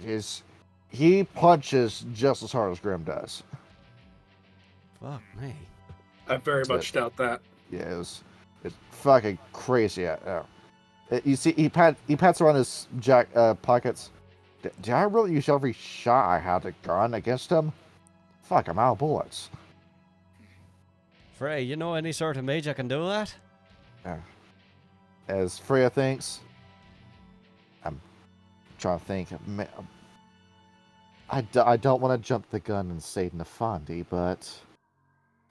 he punches just as hard as Grim does. Fuck me. I very much doubt that. Yeah, it's fucking crazy. You see, he pats around his pockets. Did I really use every shot I had a gun against him? Fuck, I'm out of bullets. Frey, you know any sort of mage that can do that? As Freya thinks, I'm trying to think. I don't want to jump the gun and say Nafandi, but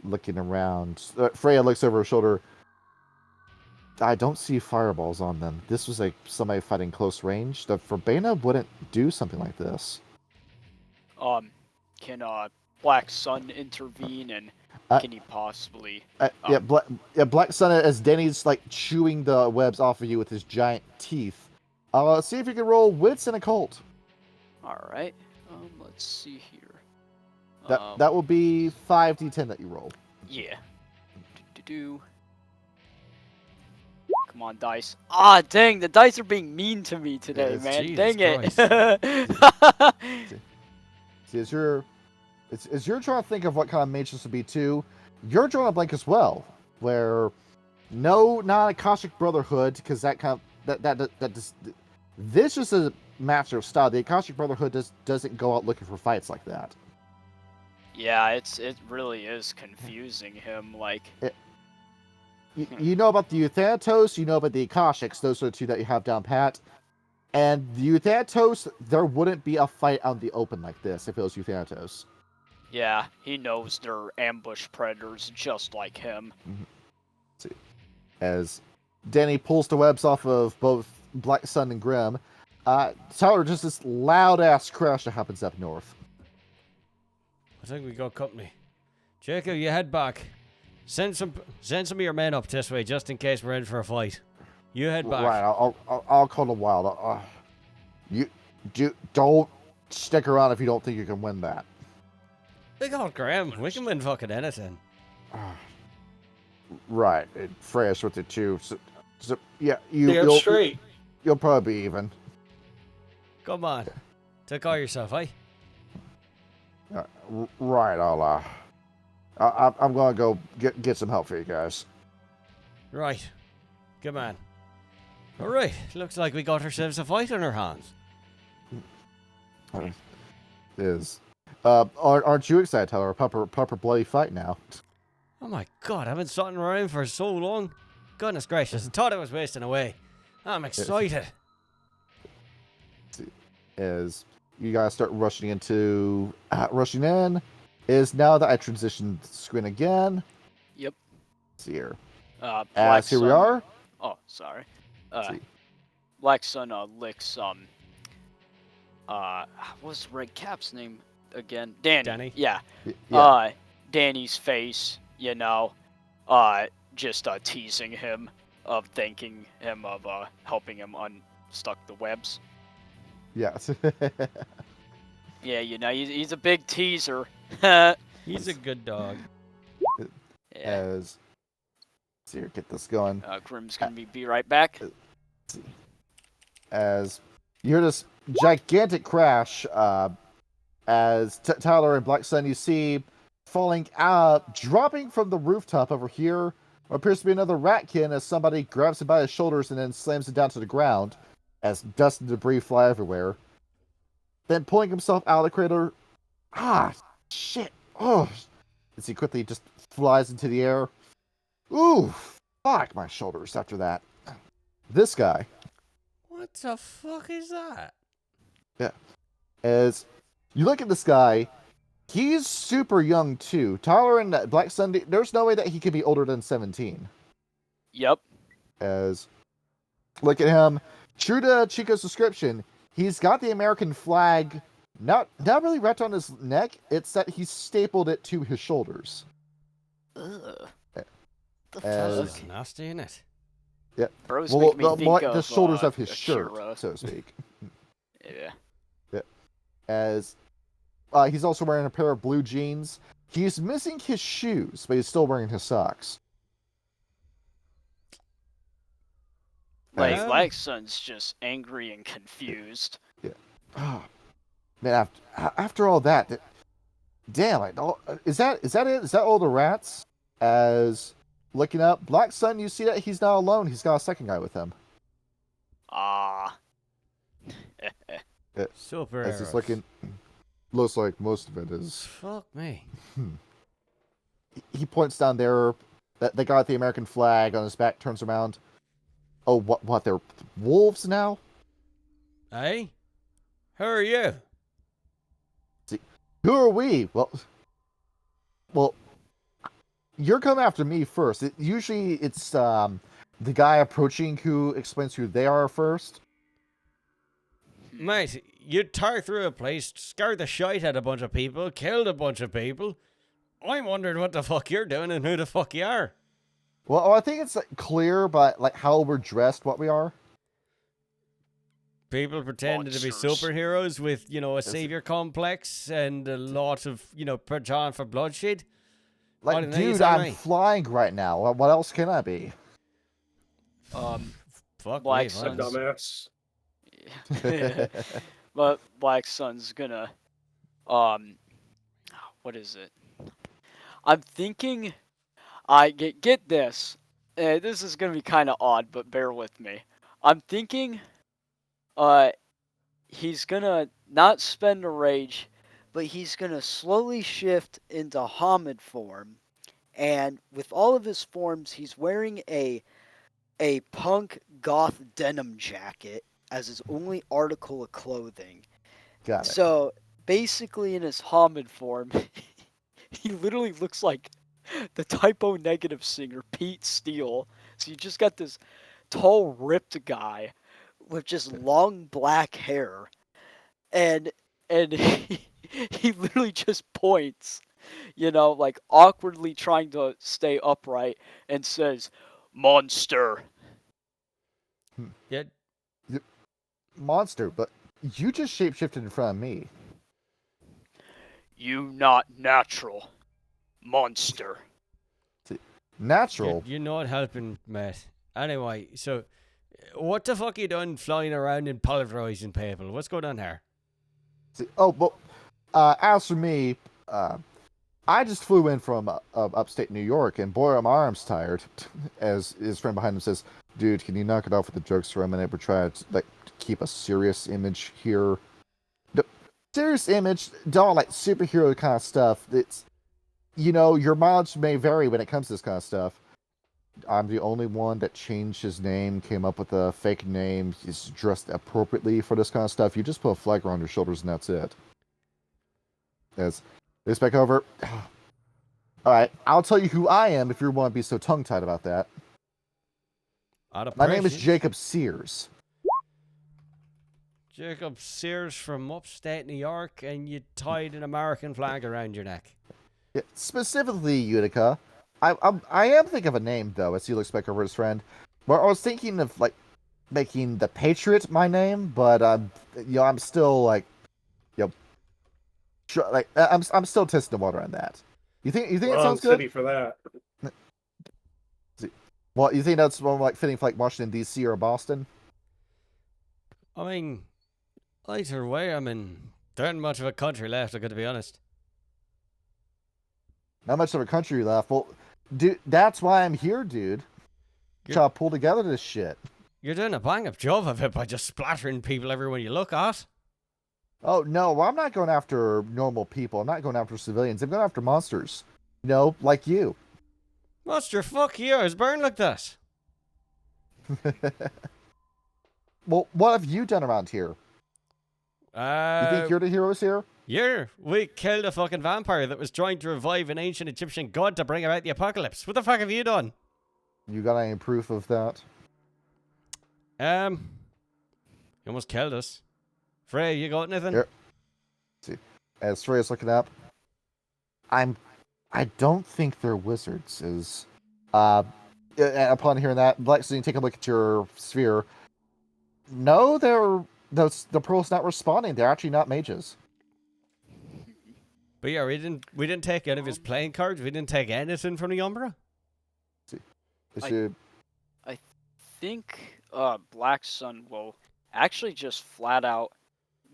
looking around, Freya looks over her shoulder. I don't see fireballs on them. This was like somebody fighting close range. The Verbena wouldn't do something like this. Can Black Sun intervene, and can he possibly? Black Sun, as Danny's like chewing the webs off of you with his giant teeth. See if you can roll wits and occult. All right. Let's see here. That will be 5d10 that you roll. Yeah. Come on, dice. Ah, dang, the dice are being mean to me today, Yes, man. Jesus Dang it. See, as you're trying to think of what kind of mage this would be too, you're drawing a blank as well. Where not Akashic Brotherhood, because this is a master of style. The Akashic Brotherhood doesn't go out looking for fights like that. Yeah, it really is confusing him. Like, You know about the Euthanatos, you know about the Akashics. Those are the two that you have down pat. And Euthanatos, there wouldn't be a fight out in the open like this if it was Euthanatos. Yeah, he knows they're ambush predators just like him. See. As Danny pulls the webs off of both Black Sun and Grim, Tyler, just this loud ass crash that happens up north. I think we got company. Jacob, you head back. Send some of your men up this way just in case we're in for a fight. You head back. Right, I'll call the wild. Don't stick around if you don't think you can win that. We got Graham. We can win fucking anything. Right, Freya's with it too. So yeah, Damn straight. You'll probably be even. Come on. Take care of yourself, eh? Right, I'm gonna go get some help for you guys. Right. Good man. All right. Looks like we got ourselves a fight on our hands. Aren't you excited, Tyler? A proper bloody fight now. Oh my god, I've been sitting around for so long. Goodness gracious, I thought I was wasting away. I'm excited. As you guys start rushing in, is now that I transitioned the screen again. Yep. Let's see here. Black Here we Sun- are. Oh, sorry. See. Black Sun licks what's Red Cap's name again? Danny? Yeah. Yeah. Danny's face, just teasing him of thanking him of helping him unstuck the webs. Yes. Yeah, he's a big teaser. He's a good dog. Yeah. As see here, get this going. Grim's gonna be right back. As you hear this gigantic crash, as Tyler and Black Sun, you see falling out, dropping from the rooftop over here, what appears to be another ratkin as somebody grabs him by his shoulders and then slams him down to the ground as dust and debris fly everywhere. Then pulling himself out of the crater. Shit. Oh. As he quickly just flies into the air. Ooh, fuck my shoulders after that. This guy. What the fuck is that? Yeah. As you look at this guy, he's super young too. Tyler and Black Sunday, there's no way that he could be older than 17. Yep. As look at him. True to Chico's description, he's got the American flag not really wrapped on his neck, it's that he stapled it to his shoulders. Ugh. The As- fuck? Nasty, isn't it? Yeah. Bros Well, make me think more like of the shoulders of his Akira. shirt, so to speak. Yeah. As he's also wearing a pair of blue jeans. He's missing his shoes, but he's still wearing his socks. Like, Um, Black Sun's just angry and confused. Man, after all that, damn it! Is that it? Is that all the rats? As looking up, Black Sun, you see that he's not alone. He's got a second guy with him. Super. As he's looking, looks like most of it is. Fuck me. He points down there. That they got the American flag on his back. Turns around. Oh, what? They're wolves now? Hey? Who are you? Who are we? Well, you're coming after me first. Usually it's the guy approaching who explains who they are first. Mate, you tore through a place, scared the shite out of a bunch of people, killed a bunch of people. I'm wondering what the fuck you're doing and who the fuck you are. Well, I think it's clear by how we're dressed what we are. People pretending to be Monsters. superheroes with, a savior complex and a lot of, John for bloodshed. I don't know, you Dude, tell I'm me. flying right now. What else can I be? Fuck Black me, Sun's- Vance. Dumbass. But Black Sun's gonna, what is it? I'm thinking, I get this. This is gonna be kind of odd, but bear with me. I'm thinking, he's gonna not spend a rage, but he's gonna slowly shift into Hamid form, and with all of his forms, he's wearing a punk goth denim jacket as his only article of clothing. Got it. So basically, in his Hammond form, he literally looks like the typo negative singer Pete Steele. So you just got this tall, ripped guy with just long black hair, and he literally just points, like awkwardly trying to stay upright, and says, "Monster." Yeah. Monster, but you just shapeshifted in front of me. You not natural. Monster. Natural. You're not helping, mate. Anyway, so what the fuck you done flying around and pulverizing people? What's going on here? Oh, well, as for me, I just flew in from upstate New York, and boy, are my arms tired. As his friend behind him says, "Dude, can you knock it off with the jokes for a minute? We're trying to keep a serious image here. Serious image, don't like superhero kind of stuff. It's your mileage may vary when it comes to this kind of stuff. I'm the only one that changed his name, came up with a fake name. He's dressed appropriately for this kind of stuff. You just put a flag around your shoulders, and that's it." As this back over. All right, I'll tell you who I am if you want to be so tongue-tied about that. My name is Jacob Sears. Jacob Sears from upstate New York, and you tied an American flag around your neck. Yeah, specifically, Utica. I am thinking of a name, though, as he looks back over his friend. But I was thinking of, making the Patriot my name, but, I'm still, I'm still testing the water on that. You think it sounds good? City for that. Well, you think that's more fitting for Washington D.C. or Boston? I mean, either way, there ain't much of a country left, I gotta be honest. Not much of a country left. Well, dude, that's why I'm here, dude. Try to pull together this shit. You're doing a bang-up job of it by just splattering people everywhere you look at. Oh, no, well, I'm not going after normal people. I'm not going after civilians. I'm going after monsters. Like you. Monster, fuck you. I was born like that. Well, what have you done around here? You think you're the heroes here? Yeah, we killed a fucking vampire that was trying to revive an ancient Egyptian god to bring about the apocalypse. What the fuck have you done? You got any proof of that? You almost killed us. Frey, you got anything? Here. Let's see. As Freya's looking up, I don't think they're wizards. Upon hearing that, Lexi, take a look at your sphere. No, the pearl's not responding. They're actually not mages. But yeah, we didn't take any of his playing cards. We didn't take anything from the Umbra. I think Black Sun will actually just flat out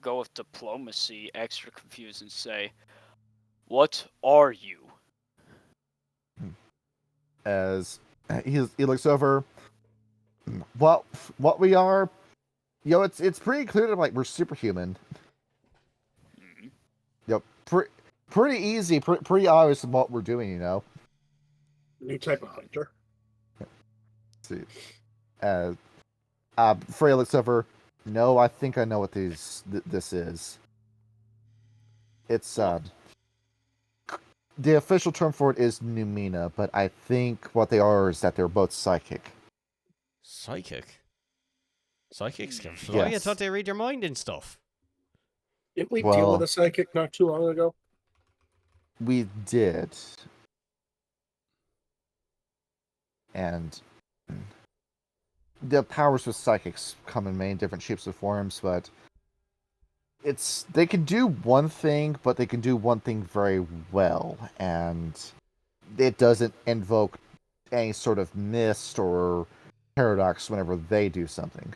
go with diplomacy, extra confused, and say, "What are you?" As he looks over, well, what we are, it's pretty clear that we're superhuman. Pretty easy, pretty obvious what we're doing. New type of hunter. Let's see. Freya looks over. No, I think I know what this is. It's the official term for it is Numina, but I think what they are is that they're both psychic. Psychic? Psychics can fly? Yes. I thought they read your mind and stuff. Didn't we deal with a psychic not too long ago? We did. And the powers with psychics come in many different shapes and forms, but they can do one thing, but they can do one thing very well, and it doesn't invoke any sort of mist or paradox whenever they do something.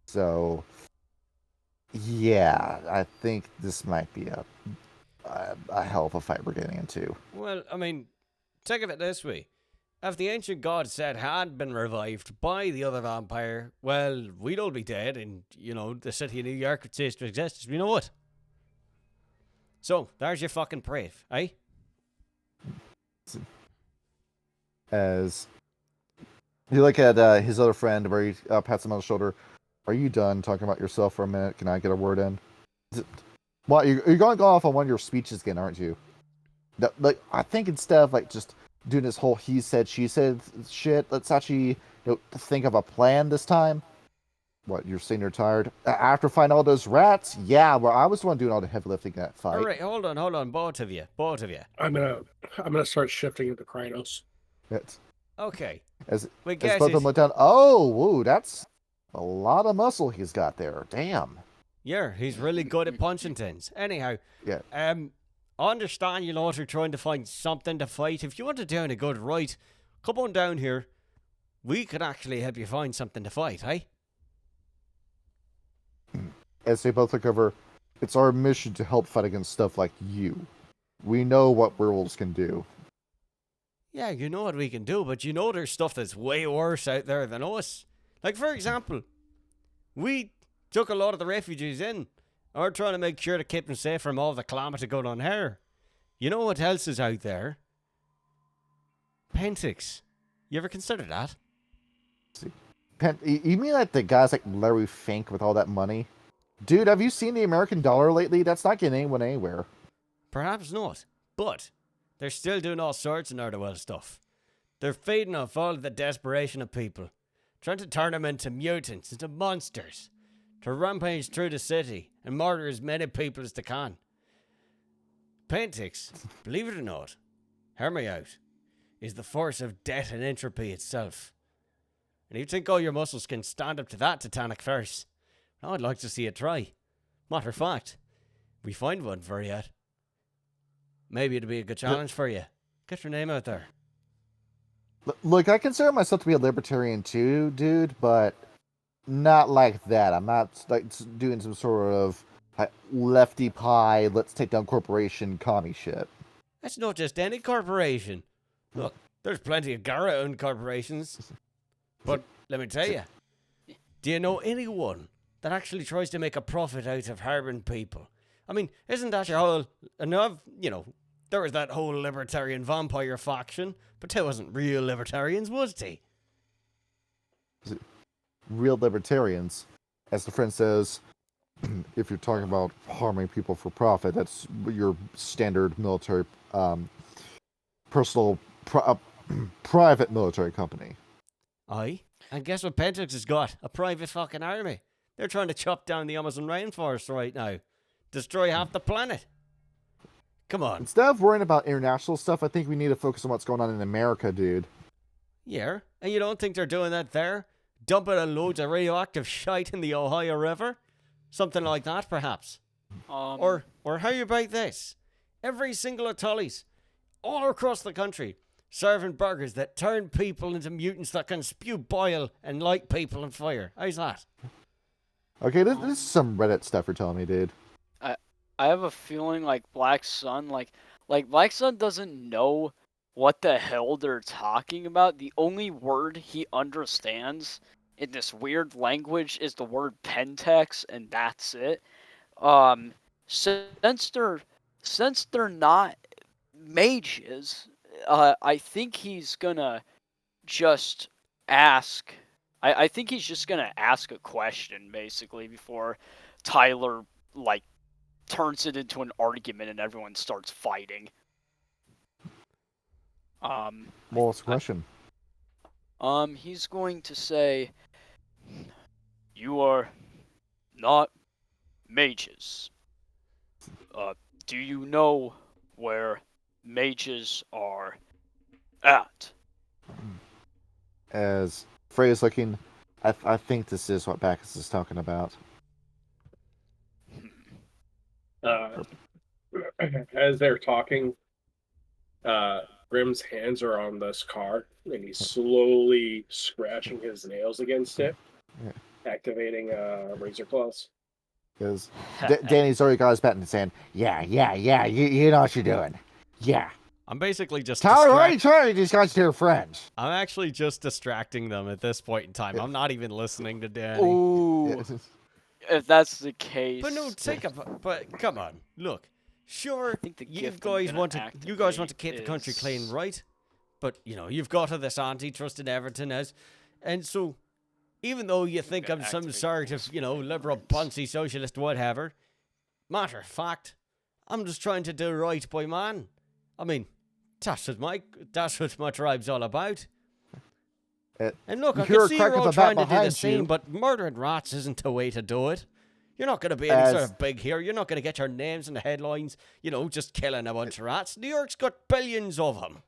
So, yeah, I think this might be a hell of a fight we're getting into. Well, think of it this way. If the ancient god said had been revived by the other vampire, well, we'd all be dead, and, the city of New York would cease to exist as we know it. So, there's your fucking brave, eh? As You look at his other friend where he pats him on the shoulder. Are you done talking about yourself for a minute? Can I get a word in? Well, you're going to go off on one of your speeches again, aren't you? Like, I think instead of like just doing this whole he said, she said shit, let's actually think of a plan this time. What, you're saying you're tired? After finding all those rats? Yeah, well, I was the one doing all the heavy lifting in that fight. All right, hold on, both of you. I'm gonna start shifting into Krynos. Okay. As both of them look down, oh, whoa, that's a lot of muscle he's got there. Damn. Yeah, he's really good at punching things. Anyhow, yeah. I understand you lot are trying to find something to fight. If you want to down a good right, come on down here. We could actually help you find something to fight, eh? As they both look over, it's our mission to help fight against stuff like you. We know what werewolves can do. Yeah, you know what we can do, but you know there's stuff that's way worse out there than us. Like, for example, we took a lot of the refugees in. We're trying to make sure to keep them safe from all the calamity going on here. You know what else is out there? Pentix. You ever consider that? You mean like the guys like Larry Fink with all that money? Dude, have you seen the American dollar lately? That's not getting anyone anywhere. Perhaps not, but they're still doing all sorts of nerd stuff. They're feeding off all the desperation of people, trying to turn them into mutants, into monsters, to rampage through the city and murder as many people as they can. Pentix, believe it or not, hear me out, is the force of death and entropy itself. And you think all your muscles can stand up to that titanic force? I'd like to see it try. Matter of fact, we find one for you. Maybe it'd be a good challenge for you. Get your name out there. Look, I consider myself to be a libertarian too, dude, but not like that. I'm not like doing some sort of like, lefty pie, let's take down corporation commie shit. That's not just any corporation. Look, there's plenty of Gara-owned corporations. But let me tell you, do you know anyone that actually tries to make a profit out of harming people? I mean, isn't that your whole... there was that whole libertarian vampire faction, but they wasn't real libertarians, was they? Real libertarians, as the friend says, if you're talking about harming people for profit, that's your standard military, private military company. Aye, and guess what Pentix has got? A private fucking army. They're trying to chop down the Amazon rainforest right now. Destroy half the planet. Come on. Instead of worrying about international stuff, I think we need to focus on what's going on in America, dude. Yeah, and you don't think they're doing that there? Dumping a loads of radioactive shite in the Ohio River? Something like that, perhaps. Or how about this? Every single Tully's, all across the country, serving burgers that turn people into mutants that can spew bile and light people on fire. How's that? Okay, this is some Reddit stuff you're telling me, dude. I have a feeling like Black Sun, like Black Sun doesn't know what the hell they're talking about. The only word he understands in this weird language is the word Pentex, and that's it. Since they're not mages, I think he's gonna just ask. I think he's just gonna ask a question basically before Tyler turns it into an argument and everyone starts fighting. What's the question? He's going to say, "You are not mages. Do you know where mages are at?" As Frey is looking, I think this is what Bacchus is talking about. As they're talking, Grimm's hands are on this car, and he's slowly scratching his nails against it, activating razor claws. Because Danny's already got his bat in his hand. Yeah, you know what you're doing. Yeah. I'm basically just Tyler, why are you trying these guys to your friends? I'm actually just distracting them at this point in time. I'm not even listening to Danny. Ooh. If that's the case. But no, but come on. Look, sure, I think you guys want to keep the country clean, right? but, you know, you've got this antitrust in Everton as. And so, even though you think I'm some sort of, you know, liberal, poncy, socialist, whatever, matter of fact, I'm just trying to do right by man. I mean, that's what my tribe's all about. And look, I can see you're all trying to do the same, but murdering rats isn't the way to do it. You're not going to be any sort of big here. You're not going to get your names in the headlines, you know, just killing a bunch of rats. New York's got billions of them.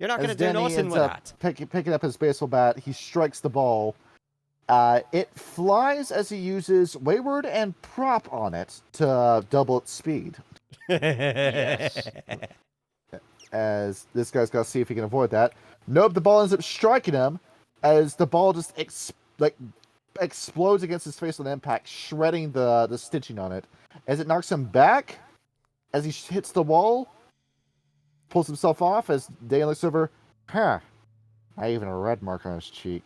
You're not going to do nothing with that. Picking up his baseball bat, he strikes the ball. It flies as he uses Wayward and Prop on it to double its speed. Yes. As this guy's got to see if he can avoid that. Nope, the ball ends up striking him as the ball just explodes against his face on impact, shredding the stitching on it. As it knocks him back, as he hits the wall, pulls himself off, as Dan looks over. Huh. Not even a red mark on his cheek.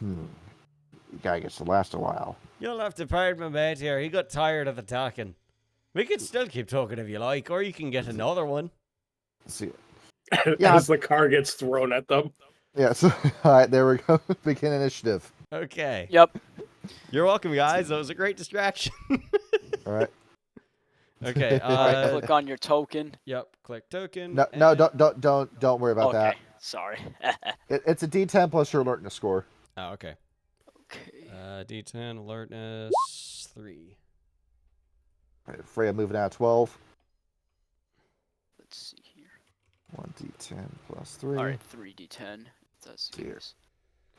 You gotta get to last a while. You'll have to pardon my mate here. He got tired of the talking. We can still keep talking if you like, or you can get another one. Let's see. As the car gets thrown at them. Yeah, so, all right, there we go. Begin initiative. Okay. Yep. You're welcome, guys. That was a great distraction. All right. Okay. Click on your token. Yep. Click token. No, don't worry about that. Sorry. It's a D10 plus your alertness score. Oh, okay. Okay. D10 alertness 3. All right, Freya moving out of 12. Let's see here. 1d10 plus 3. All right, 3d10. That's the Here. case.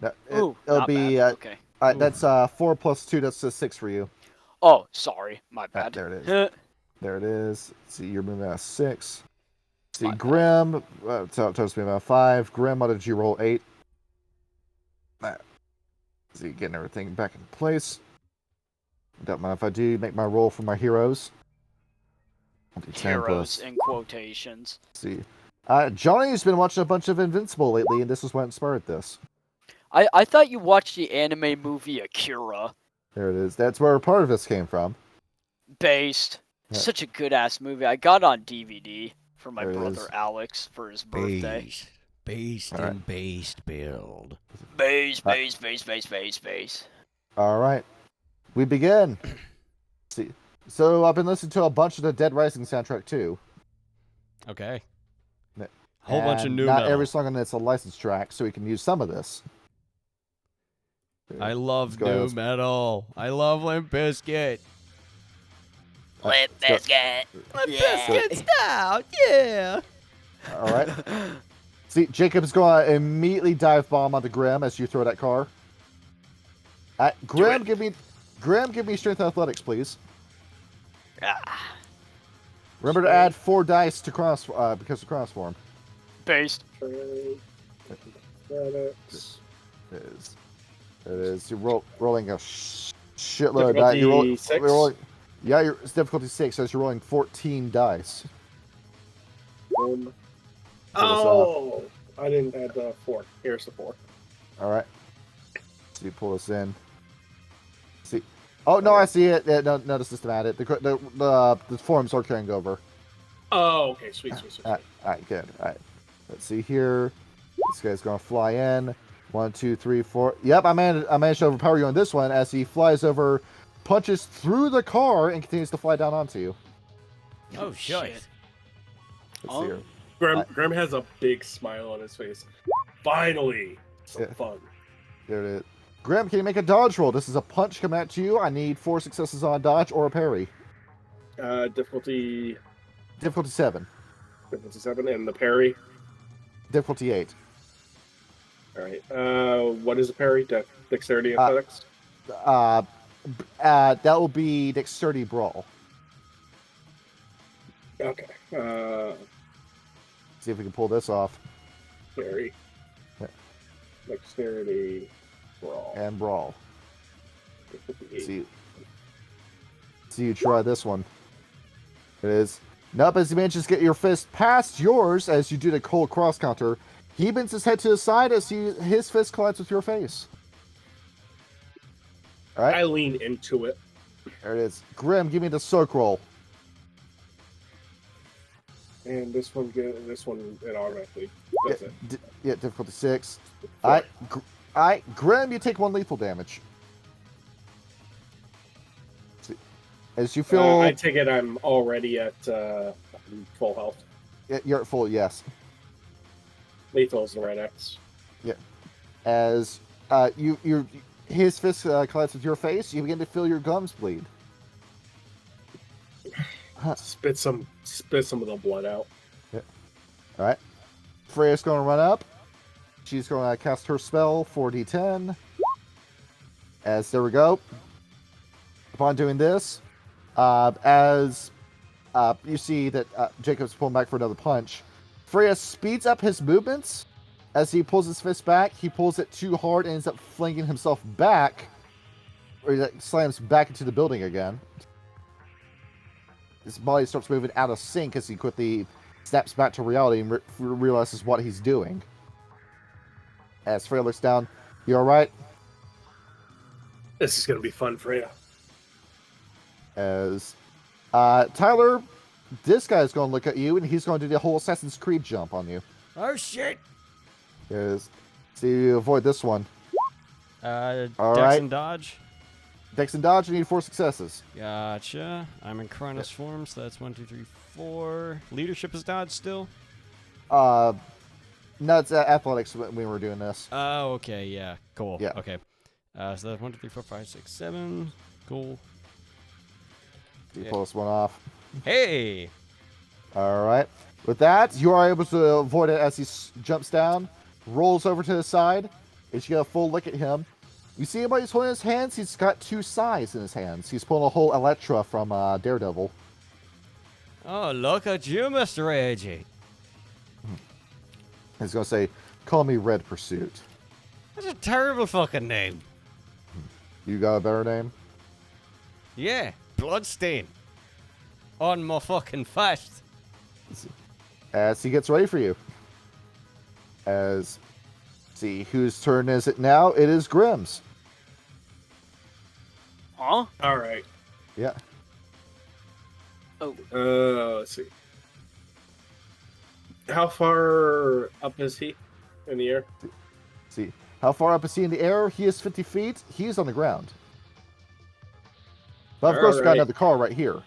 No, Ooh, it'll not be bad. Okay. all right, that's 4 plus 2. That's a 6 for you. Oh, sorry. My bad. There it is. There it is. See, you're moving out of 6. See, My Grim. Tells me about 5. Grim, what did you roll? 8. See, getting everything back in place. Don't mind if I do make my roll for my heroes. Heroes in quotations. See, Johnny's been watching a bunch of Invincible lately, and this is what inspired this. I thought you watched the anime movie Akira. There it is. That's where part of this came from. Based. Yeah. Such a good ass movie. I got on DVD for my There it brother is. Alex for his birthday. Based All right. and based build. Base. All right, we begin. See, so I've been listening to a bunch of the Dead Rising soundtrack too. Okay. Yeah. Whole bunch of And new not metal. every song on it's a licensed track, so we can use some of this. I love go ahead, new let's- metal. I love Limp Bizkit. Limp let's Bizkit. Limp Yeah. Bizkit's out. Yeah. All right. See, Jacob's going to immediately dive bomb on the Grim as you throw that car. Grim, give me strength and athletics, please. Ah, Remember to add 4 dice to cross because of cross form. based. Athletics. It is. You're rolling a shitload of dice. Difficulty 6? It's difficulty 6, so you're rolling 14 dice. Boom. Pull this Oh, I didn't add the 4. Here's the 4. All right. So you pull this in. See. Oh no, I see it. No, the system added. The forms are carrying over. Oh, okay, sweet. All right, good. All right. Let's see here. This guy's gonna fly in. 1, 2, 3, 4. Yep, I managed to overpower you on this one as he flies over, punches through the car, and continues to fly down onto you. Oh, shit. Let's see here. Grim has a big smile on his face. Finally, some Yeah. fun. There it is. Grim, can you make a dodge roll? This is a punch coming at you. I need 4 successes on a dodge or a parry. Difficulty Difficulty 7. 7, and the parry. Difficulty 8. All right. What is a parry? Dexterity athletics. That will be dexterity brawl. Okay. See if we can pull this off. Parry. Yeah. Dexterity brawl. And brawl. Difficulty 8. See you try this one. It is. Nope, as he manages to get your fist past yours as you do the cold cross counter, he bends his head to the side as his fist collides with your face. All right, I lean into it. there it is. Grim, give me the soak roll. And this one it automatically does it. Yeah, difficulty 6. Four. Alright, Grim, you take 1 lethal damage. As you feel... I take it I'm already at full health. You're at full, yes. Lethal is the right X. Yeah. As his fist collides with your face, you begin to feel your gums bleed. Spit some of the blood out. Yeah. Alright. Freya's going to run up. She's going to cast her spell, 4d10. As there we go. Upon doing this, as you see that Jacob's pulling back for another punch, Freya speeds up his movements. As he pulls his fist back, he pulls it too hard and ends up flinging himself back, or he slams back into the building again. His body starts moving out of sync as he quickly snaps back to reality and realizes what he's doing. As Freya looks down, you alright? This is going to be fun, Freya. As Tyler, this guy's going to look at you and he's going to do the whole Assassin's Creed jump on you. Oh shit! So you avoid this one. Dex right. and dodge. Dex and dodge, you need 4 successes. Gotcha. I'm in Cronus form, so that's 1, 2, 3, 4. Leadership is dodge still? No, it's athletics when we were doing this. Oh, okay, yeah. Cool. Yeah. Okay. So that's 1, 2, 3, 4, 5, 6, 7. Cool. You pull this one off. Hey! Alright. With that, you are able to avoid it as he jumps down, rolls over to the side, and you get a full look at him. You see him while he's holding his hands, he's got 2 scythes in his hands. He's pulling a whole Electra from Daredevil. Oh, look at you, Mr. AG. He's going to say, call me Red Pursuit. That's a terrible fucking name. You got a better name? Yeah, Bloodstain. On my fucking fast. As he gets ready for you. See, whose turn is it now? It is Grimm's. Huh? All right. Yeah. Oh. Let's see. How far up is he in the air? See, how far up is he in the air? He is 50 feet. He's on the ground. But of course, we got another car right here.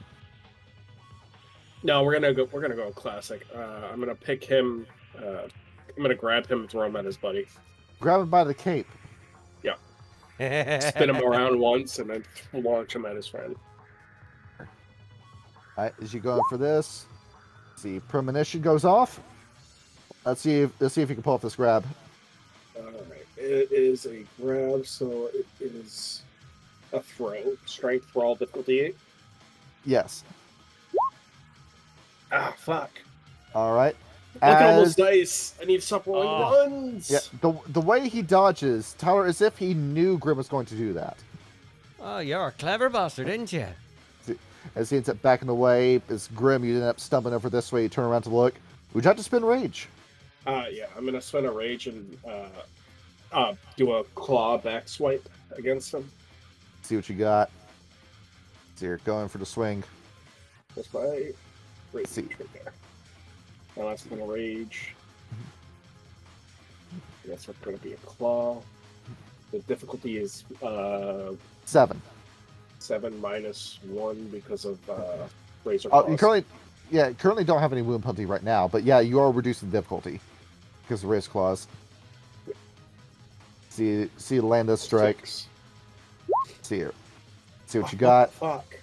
No, we're gonna go classic. I'm gonna pick him. I'm gonna grab him and throw him at his buddy. Grab him by the cape. Spin him around once and then launch him at his friend. All right, as you go for this, see, premonition goes off. Let's see if you can pull off this grab. All right, it is a grab, so it is a throw. Strength for all difficulty 8. Yes. Ah, fuck. All right. Look at all those dice. I need to stop rolling ones. Yeah, the way he dodges, Tyler, as if he knew Grim was going to do that. Oh, you're a clever bastard, didn't you? As he ends up backing away, as Grim, you end up stumbling over this way, you turn around to look. Would you have to spin Rage? Yeah, I'm gonna spin a rage and do a claw back swipe against him. See what you got. So you're going for the swing. That's my rage See. right there. Now that's gonna rage. I guess it's gonna be a claw. The difficulty is 7. 7 minus 1 because of razor Oh, claws. you currently don't have any wound penalty right now, but yeah, you are reducing the difficulty because of Razor Claws. See, land this strike. 6. See here. See what you got. Fuck.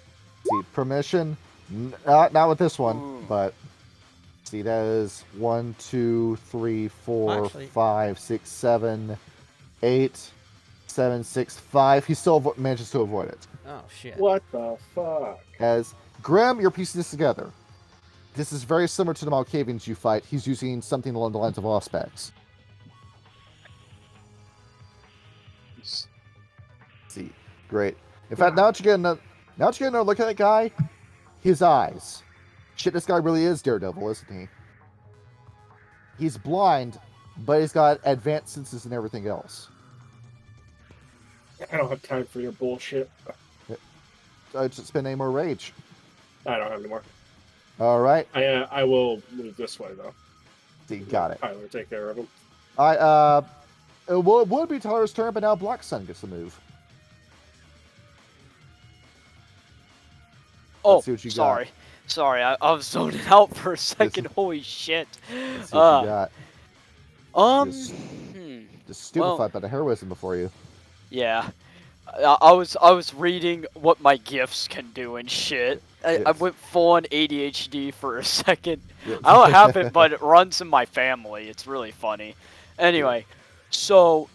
See, permission. Not with this one, Ooh. but see, that is 1, 2, 3, 4, Actually- 5, 6, 7, 8, 7, 6, 5. He still manages to avoid it. Oh, shit. What the fuck? As Grim, you're piecing this together. This is very similar to the Malkavians you fight. He's using something along the lines of Auspex. See, great. In fact, now that you get another look at that guy, his eyes. Shit, this guy really is Daredevil, isn't he? He's blind, but he's got advanced senses and everything else. I don't have time for your bullshit. So just spend any more rage. I don't have any more. All right. I will move this way though. So you got it. Tyler, take care of him. All right. It would be Tyler's turn, but now Black Sun gets to move. Oh, Let's see what you got. sorry. Sorry, I was zoning out for a second. Holy shit. Let's see what you got. Just stupefied by the heroism before you. Yeah. I was reading what my gifts can do and shit. I went full on ADHD for a second. Yes. I don't have it, but it runs in my family. It's really funny. Anyway, so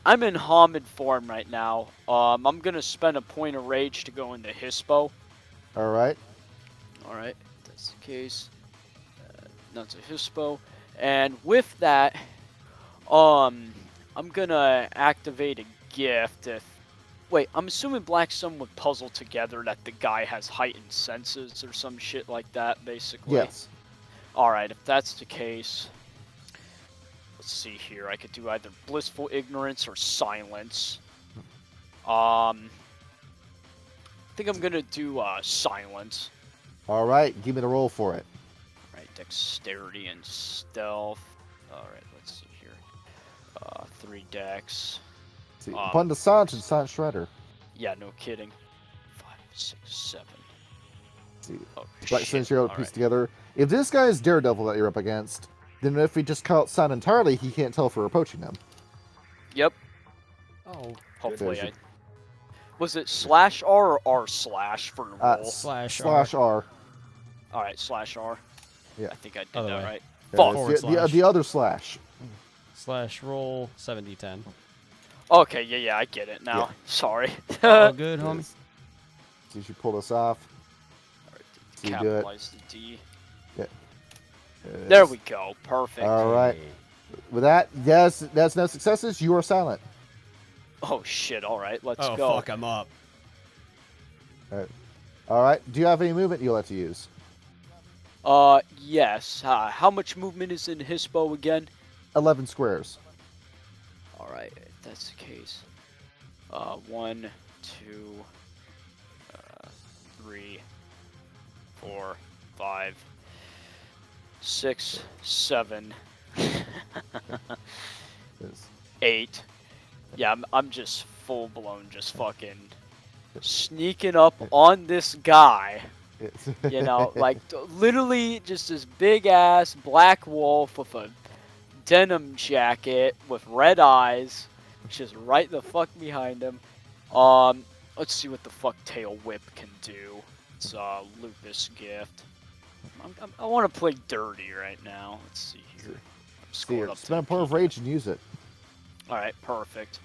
I'm in Hamid form right now. I'm gonna spend a point of rage to go into Hispo. All right. Alright, if that's the case. That's a Hispo. And with that, I'm gonna activate a gift if... Wait, I'm assuming Black Sun would puzzle together that the guy has heightened senses or some shit like that, basically. Yes. Alright, if that's the case... Let's see here. I could do either Blissful Ignorance or Silence. I think I'm gonna do Silence. All right. Give me the roll for it. Alright, Dexterity and Stealth. Alright, let's see here. 3 dex. See, upon the Sanj and Sanj Shredder. Yeah, no kidding. 5, 6, 7. See, Oh, Black shit. Sun's able to piece together. If this guy is Daredevil that you're up against, then if we just cut out sound entirely, he can't tell if we're approaching him. Yep. Oh. Hopefully I... Was it /R or R/ for the roll? /R. /R. Alright, /R. Yeah. I think I did Other that way. right. Yeah, Fuck. the other slash. /roll 7010. Okay, yeah, I get it now. Yeah. Sorry. Oh, good, homie. See if you pull this off. Alright, So you do it. capitalize the D. Yeah. There we go. Perfect. All right. With that, yes, that's no successes. You are silent. Oh shit, alright, let's Oh, go. fuck, I'm up. All right. Do you have any movement you'll have to use? Yes. How much movement is in Hispo again? 11 squares. Alright, if that's the case. 1, 2, 3, 4, 5, 6, 7, Yes. 8. Yeah, I'm just full blown, just fucking sneaking up on this guy. Yes. You know, like literally just this big ass black wolf with a denim jacket with red eyes, just right the fuck behind him. Let's see what the fuck Tail Whip can do. It's Lupus gift. I want to play dirty right now. Let's see here. I'm scored up to Spend a the point of peak. rage and use it. All right, perfect.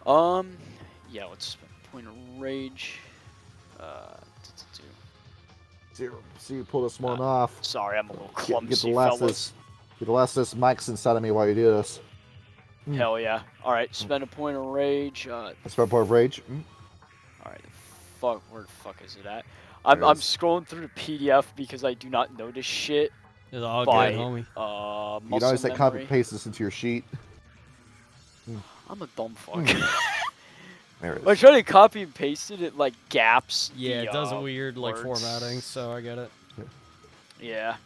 Yeah, let's spend a point of rage. See you pull this one off. Sorry, I'm a little Get clumsy, the last of fellas. this. Get the last of this mics inside of me while you do this. Hell yeah. All right, spend a point of rage. Spend a point of rage. All right, fuck. Where the fuck is it at? I'm There it is. scrolling through the PDF because I do not know this shit. It's all by good, homie. You can muscle always like copy memory. and paste this into your sheet. I'm a dumb fuck. There it When I is. try to copy and paste it, it like gaps. Yeah, the, it does a weird, like, words. formatting, so I get it. Yeah.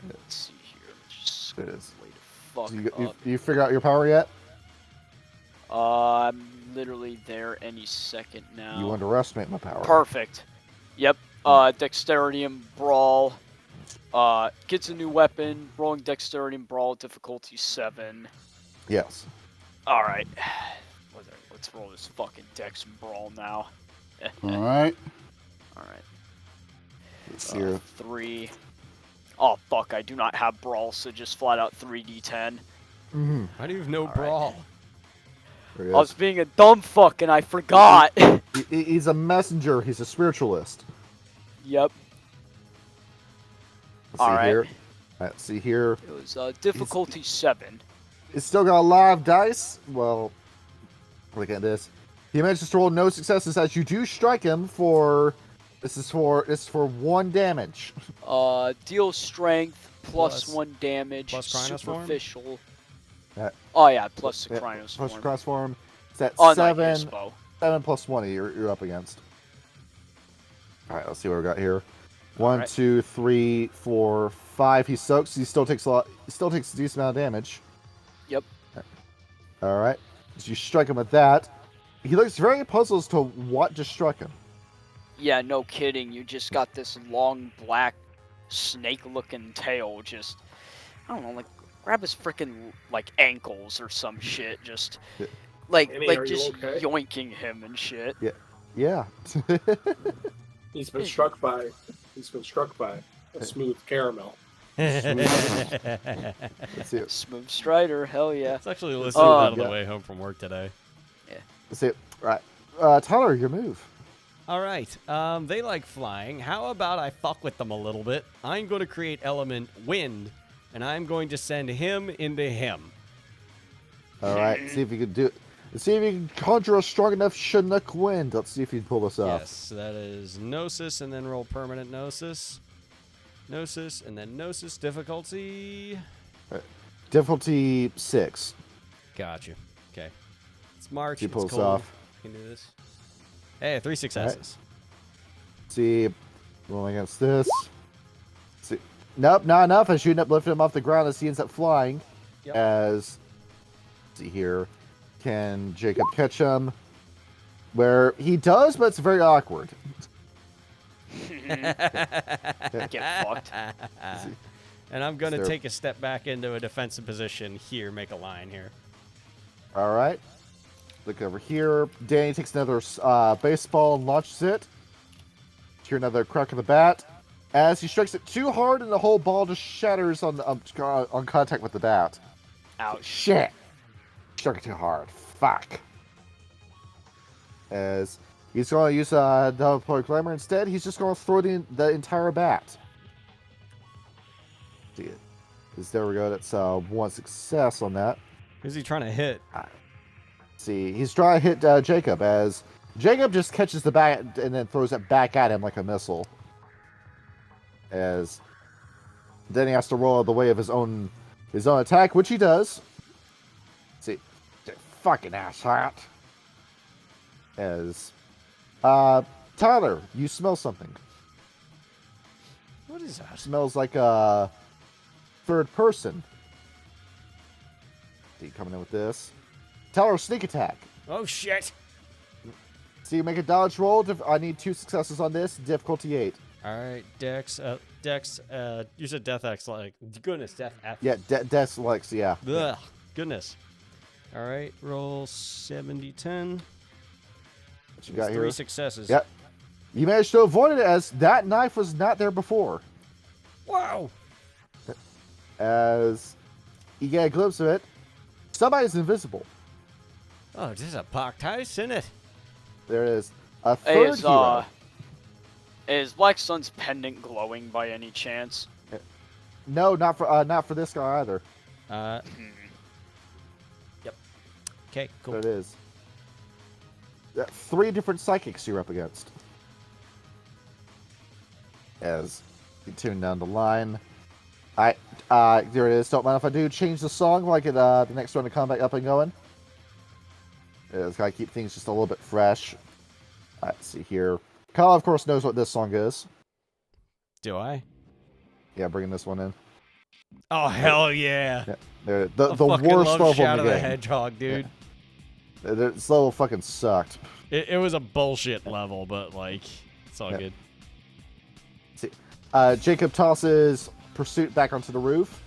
Let's see here. Just There it is. wait the fuck So up. you figure out your power yet? I'm literally there any second now. You underestimate my power. Perfect. Yep. Dexterity and Brawl. Gets a new weapon. Rolling Dexterity and Brawl. Difficulty 7. Yes. Alright. Let's roll this fucking Dex and Brawl now. All right. Alright. Let's see here. 3. Oh, fuck. I do not have Brawl, so just flat out 3d10. How do you have no All right. brawl? There he I was is. being a dumb fuck and I forgot. He's a messenger. He's a spiritualist. Yep. Let's All see right. here. Let's see here. It was difficulty 7. It's still got a live dice. Well, look at this. He manages to roll no successes as you do strike him for. This is for 1 damage. Deal strength plus Plus- 1 damage. plus Krynos form? superficial. Yeah. Oh yeah, plus the Yeah, Krynos plus form. cross form. It's at Oh, 7. no, Hispo. 7 plus 1 you're up against. All right, let's see what we got here. One, Alright. 2, 3, 4, 5. He soaks. He still takes a lot. He still takes a decent amount of damage. Yep. All right. So you strike him with that. He looks very puzzled as to what just struck him. Yeah, no kidding. You just got this long black snake-looking tail. Just, I don't know, like grab his freaking like ankles or some shit. Just Yeah. like Annie, like are you just okay? yoinking him and shit. Yeah. He's been struck by a smooth caramel. Let's see it. Smooth Strider, hell yeah. It's actually listening to that on the yeah. way home from work today. Let's see it. Right. Tyler, your move. All right. They like flying. How about I fuck with them a little bit? I'm going to create element wind, and I'm going to send him into him. All right. See if you can do it. Let's see if you can conjure a strong enough Chinook wind. Let's see if you can pull this off. Yes, that is Gnosis, and then roll permanent Gnosis. Gnosis, and then Gnosis difficulty. Difficulty 6. Got you. Okay. It's March. He It's pulls cold. off. We can do this. Hey, 3 successes. See, rolling against this. See, nope, not enough. As you end up lifting him off the ground as he ends up flying. Yep. As, see here, can Jacob catch him? Where he does, but it's very awkward. Get fucked. And I'm going to There- take a step back into a defensive position here, make a line here. All right. Look over here. Danny takes another baseball and launches it. Hear another crack of the bat. As he strikes it too hard, and the whole ball just shatters on contact with the bat. Ouch. Shit! Struck it too hard. Fuck. As he's going to use double point glamour instead, he's just going to throw the entire bat. See it. There we go. That's one success on that. Who's he trying to hit? See, he's trying to hit Jacob as Jacob just catches the bat and then throws it back at him like a missile. As then he has to roll out of the way of his own attack, which he does. See, fucking asshat. As Tyler, you smell something. What is that? Smells like a third person. See, coming in with this. Tyler, sneak attack. Oh, shit. So you make a dodge roll. I need 2 successes on this. Difficulty 8. All right, Dex. You said Death X, like, goodness, Death F. Yeah, Death Lex, yeah. Ugh, goodness. All right, roll 70-10. What you got here? 3 successes. Yep. You managed to avoid it as that knife was not there before. Wow. As you get a glimpse of it, somebody's invisible. Oh, this is a packed house, isn't it? There is a Hey, third hero. is Black Sun's pendant glowing by any chance? No, not for this guy either. Yep. Okay, cool. There it is. 3 different psychics you're up against. As you tune down the line. There it is. Don't mind if I do change the song like the next round of combat up and going. It's gotta keep things just a little bit fresh. Let's see here. Kyle, of course, knows what this song is. Do I? Yeah, bringing this one in. Oh, hell yeah. The I fucking worst love level Shadow in the the game. Hedgehog, dude. This level fucking sucked. It was a bullshit level, but, like, it's all good. See, Jacob tosses Pursuit back onto the roof.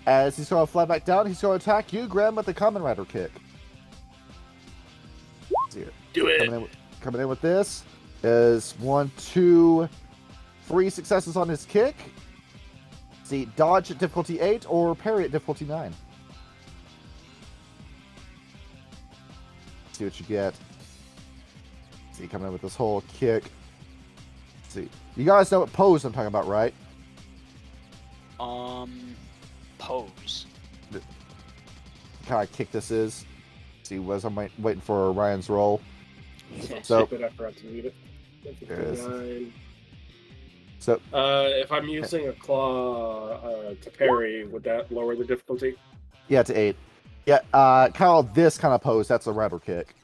As he's going to fly back down, he's going to attack you, Graham, with the Common Rider kick. See it. Do it. Coming in with this is 1, 2, 3 successes on his kick. See, dodge at difficulty 8 or parry at difficulty 9. See what you get. See, coming in with this whole kick. See, you guys know what pose I'm talking about, right? Pose. What kind of kick this is. See, was I'm waiting for Ryan's roll. So, Stupid, I forgot to read it. There it is. 59. so If I'm using a claw to parry, would that lower the difficulty? yeah, to 8. Yeah, Kyle, this kind of pose, that's a rider kick.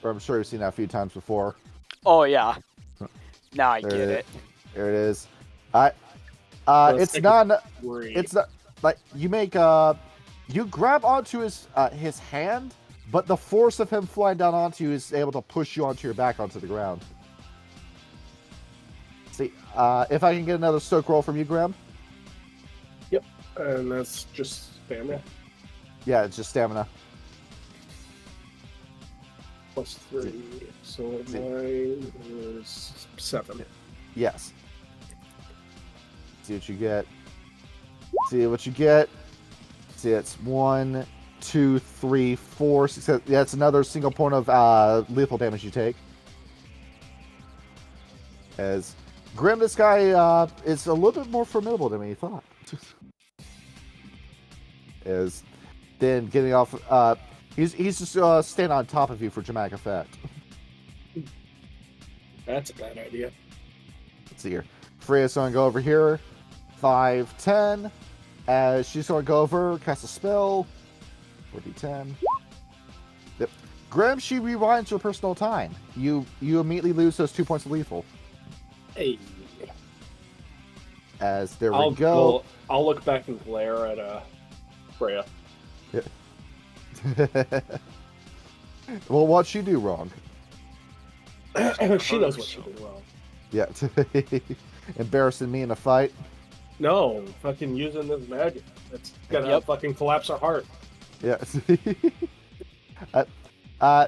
I'm sure you've seen that a few times before. Oh yeah. Now I There get it. There it is. Let's It's take not. Three. It's not like you make you grab onto his hand, but the force of him flying down onto you is able to push you onto your back onto the ground. See, if I can get another soak roll from you, Graham. Yep, and that's just stamina. Yeah, it's just stamina. Plus 3, so mine is 7. Yes. See what you get. See what you get. See, it's 1, 2, 3, 4, 6. Yeah, it's another single point of lethal damage you take. As Grim, this guy is a little bit more formidable than we thought. As then getting off, he's just standing on top of you for dramatic effect. That's a bad idea. Let's see here. Freya's going to go over here. 5, 10. As she's going to go over, cast a spell. 4d10. Yep. Grim, she rewinds your personal time. You immediately lose those 2 points of lethal. Hey. As there we go. I'll look back and glare at Freya. Yeah. Well, what'd she do wrong? She knows what she did wrong. Yeah. Embarrassing me in a fight. No, fucking using this magic. It's gonna fucking collapse her heart. Yeah.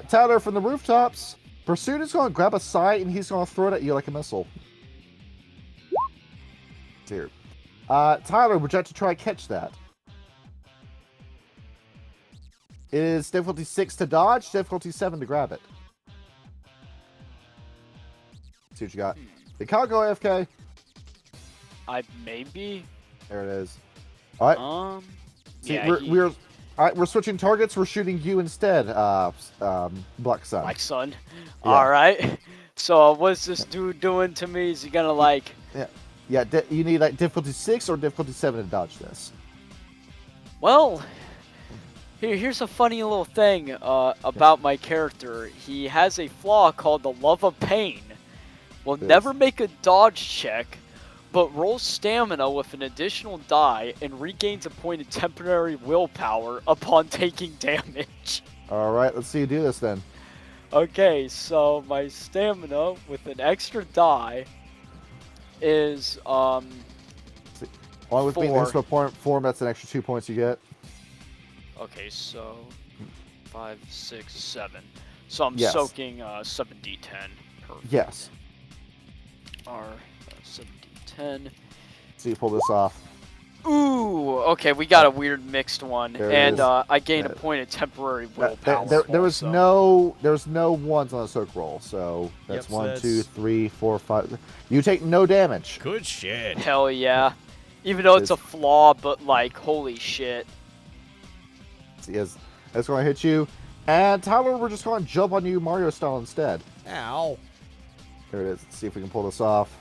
Tyler from the rooftops. Pursuit is going to grab a sight and he's going to throw it at you like a missile. Here. Tyler, would you like to try to catch that? It is difficulty 6 to dodge, difficulty 7 to grab it. See what you got. They can't go AFK. Maybe. There it is. All right. See, Yeah, we're switching targets. We're shooting you instead, Black Sun. Black Sun. Yeah. All right. So what's this dude doing to me? Is he gonna like? Yeah. You need like difficulty 6 or difficulty 7 to dodge this. Well, here's a funny little thing about my character. He has a flaw called the love of pain. Will never make a dodge check, but rolls stamina with an additional die and regains a point of temporary willpower upon taking damage. All right, let's see you do this then. Okay, so my stamina with an extra die is Along with being 4. inspo form, that's an extra 2 points you get. Okay, so 5, 6, 7. So I'm Yes. soaking 7d10. Perfect. Yes. R 7d10. So you pull this off. Ooh, okay, we got a weird mixed one, There it and is. I gain a point of temporary willpower. There was also. no ones on the soak roll, so that's Yep, 1, that's- 2, 3, 4, 5. You take no damage. Good shit. Hell yeah. Even though it's a flaw, but like, holy shit. Yes, that's going to hit you. And Tyler, we're just going to jump on you Mario style instead. Ow. There it is. Let's see if we can pull this off.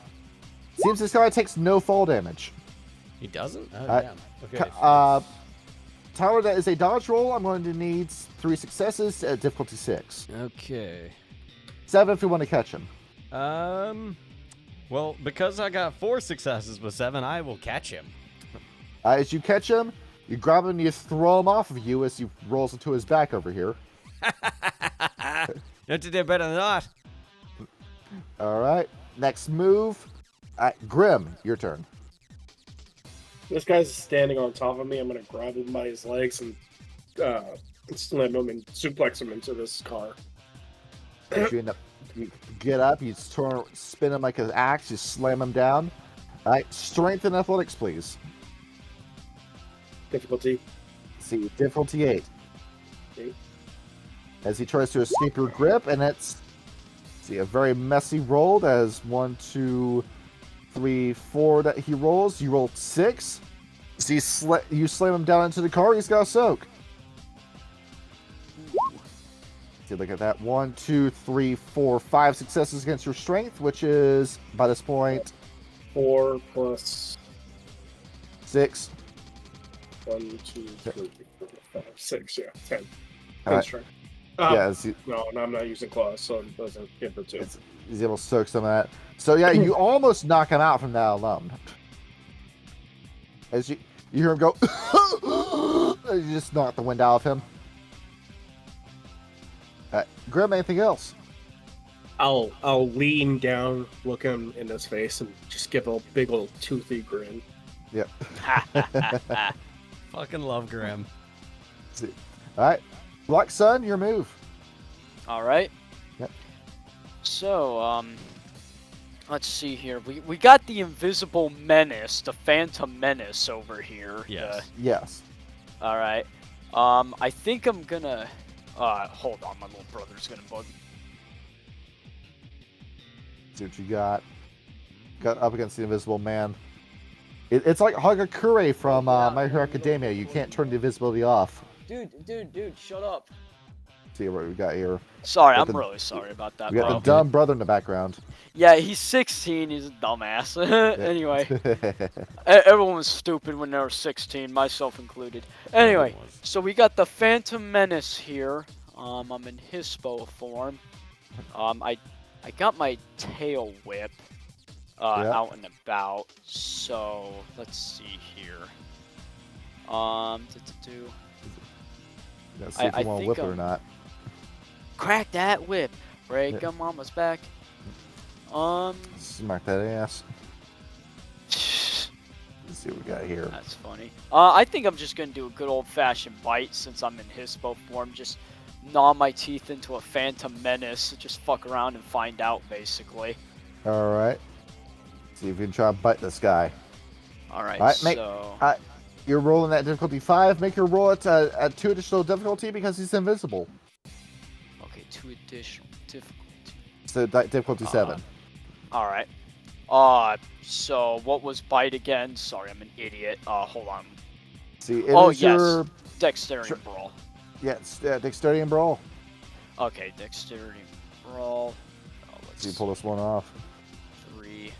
Seems this guy takes no fall damage. He doesn't? Oh, Uh, damn. Okay. Tyler, that is a dodge roll. I'm going to need 3 successes at difficulty 6. Okay. 7 if we want to catch him. Well, because I got 4 successes with 7, I will catch him. As you catch him, you grab him and you throw him off of you as he rolls into his back over here. You have to do better than that. All right. Next move. Grim, your turn. This guy's standing on top of me. I'm gonna grab him by his legs and slam him and suplex him into this car. You get up, you spin him like an axe, you slam him down. All right. Strength and athletics, please. Difficulty. See, difficulty 8. 8. As he tries to escape your grip, and it's a very messy roll. That is 1, 2, 3, 4 that he rolls. You rolled 6. So you slam him down into the car. He's got a soak. See, look at that. 1, 2, 3, 4, 5 successes against your strength, which is by this point 4 plus 6. 1, 2, 3, 4, 5, 6. Yeah, 10. All right. Strength. Yeah, No, I'm not using claws, so it doesn't give the 2. he's able to soak some of that. So yeah, you almost knock him out from that alone. As you hear him go, you just knock the wind out of him. Grim, anything else? I'll lean down, look him in his face, and just give a big old toothy grin. Yep. Fucking love Grim. All right, Black Sun, your move. All right. Yep. So, let's see here. We got the Invisible Menace, the Phantom Menace over here. Yes. Yes. All right. I think I'm gonna. Hold on, my little brother's gonna bug me. See what you got. Got up against the Invisible Man. It's like Hagakure from My Hero Academia. You can't turn the invisibility off. Dude, shut up. See what we got here. Sorry, Got I'm the- really sorry about that, We got bro. the dumb brother in the background. Yeah, he's 16. He's a dumbass. Anyway, everyone was stupid when they were 16, myself included. Anyway, so we got the Phantom Menace here. I'm in Hispo form. I got my tail whip out and about. So let's see here. Let's see if I you want to think whip it or not. Crack that whip. Break a mama's back. Smack that ass. Let's see what we got here. That's funny. I think I'm just gonna do a good old-fashioned bite since I'm in Hispo form. Just gnaw my teeth into a Phantom Menace. Just fuck around and find out, basically. All right. See if you can try and bite this guy. All right. Alright, So You're rolling at difficulty 5. Make your roll at 2 additional difficulty because he's invisible. okay, 2 additional difficulty. So difficulty 7. All right. So what was bite again? Sorry, I'm an idiot. Hold on. See, Yes. your Dexterity Sure. brawl. dexterity and brawl. Okay, dexterity brawl. Let's See, pull this one off. 3.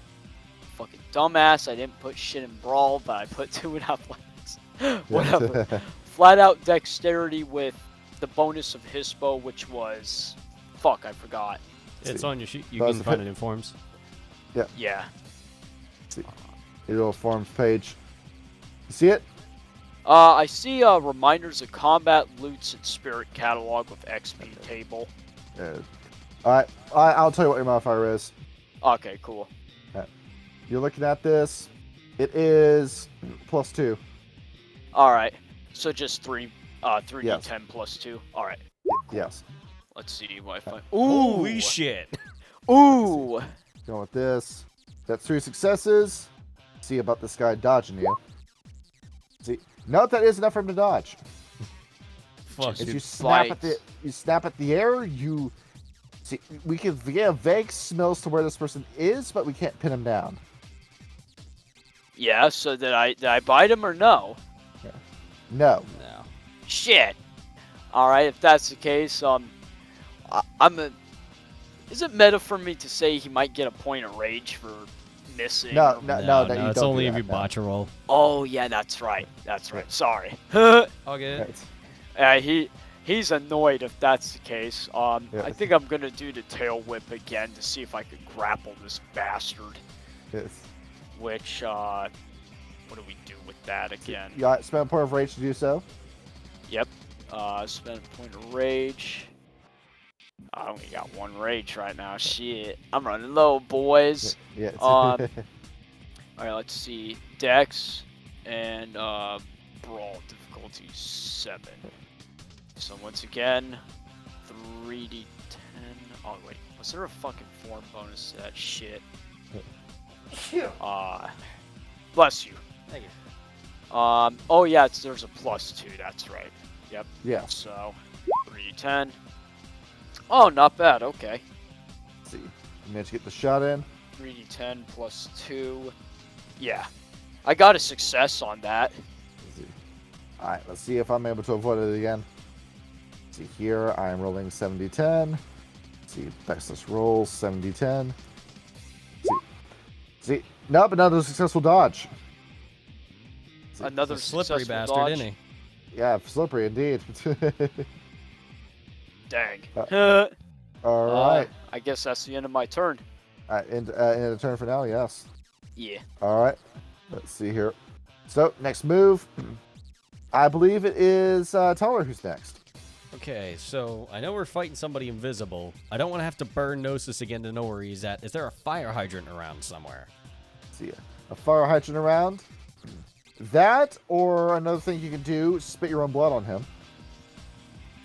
Fucking dumbass. I didn't put shit in brawl, but I put 2 in athletics. Whatever. Flat out dexterity with the bonus of Hispo, which was. Fuck, I forgot. It's on your sheet. You That was can the find hit. it in forms. Yeah. See, your little forms page. You see it? I see reminders of combat, loots, and spirit catalog with XP table. All right. I'll tell you what your modifier is. Okay, cool. You're looking at this. It is +2. All right. So just 3d10 Yes. plus 2. All right. Yes. Let's see what I find. Ooh. Holy shit. Ooh. Going with this. That's 3 successes. See about this guy dodging you. See, note that is enough for him to dodge. Fuck. If Dude. you snap at Bites. you snap at the air, you see we can get a vague smells to where this person is, but we can't pin him down. Yeah. So did I bite him or no? No. No. Shit. All right. If that's the case, Is it meta for me to say he might get a point of rage for missing? No, or- no, that you it's don't only do if that, you no. botch a roll. Oh yeah, that's right. That's right. Sorry. Okay. He's annoyed if that's the case. Yeah. I think I'm gonna do the tail whip again to see if I could grapple this bastard. Yes. Which what do we do with that again? Yeah, spend a point of rage to do so. Yep. Spend a point of rage. I only got 1 rage right now. Shit. I'm running low, boys. Yes. Alright, let's see. Dex and Brawl difficulty 7. So once again, 3d10. Oh wait, was there a fucking form bonus to that shit? Bless you. Thank you. Oh yeah, there's a +2. That's right. Yep. Yes. So 3d10. Oh, not bad. Okay. Let's see. You managed to get the shot in. 3d10 plus 2. Yeah. I got a success on that. Let's see. All right. Let's see if I'm able to avoid it again. Let's see here. I'm rolling 7d10. Let's see. Bacchus rolls 7d10. See. Nope. Another successful dodge. See. Another Slippery successful bastard, dodge. isn't he? Yeah, slippery indeed. Dang. All right. I guess that's the end of my turn. And a turn for now, yes. Yeah. All right. Let's see here. So, next move. I believe it is Tyler who's next. Okay, so I know we're fighting somebody invisible. I don't want to have to burn Gnosis again to know where he's at. Is there a fire hydrant around somewhere? Let's see. A fire hydrant around. That, or another thing you can do, spit your own blood on him.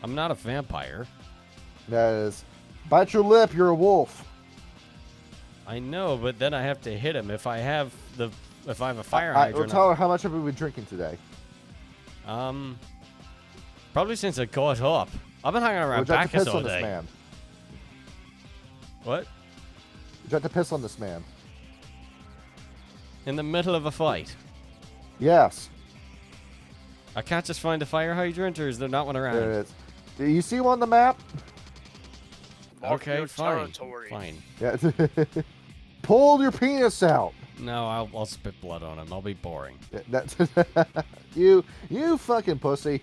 I'm not a vampire. That is, bite your lip, you're a wolf. I know, but then I have to hit him if I have a fire Well, hydrant. Tyler, how much have we been drinking today? Probably since I got up. I've been hanging around Would you like to Bacchus piss all on this day. man? What? Would you like to piss on this man? In the middle of a fight. Yes. I can't just find a fire hydrant, or is there not one around? There it is. Do you see one on the map? Mark Okay, your fine. territory. Fine. Yeah. Pull your penis out. No, I'll spit blood on him. I'll be boring. Yeah, that's you fucking pussy.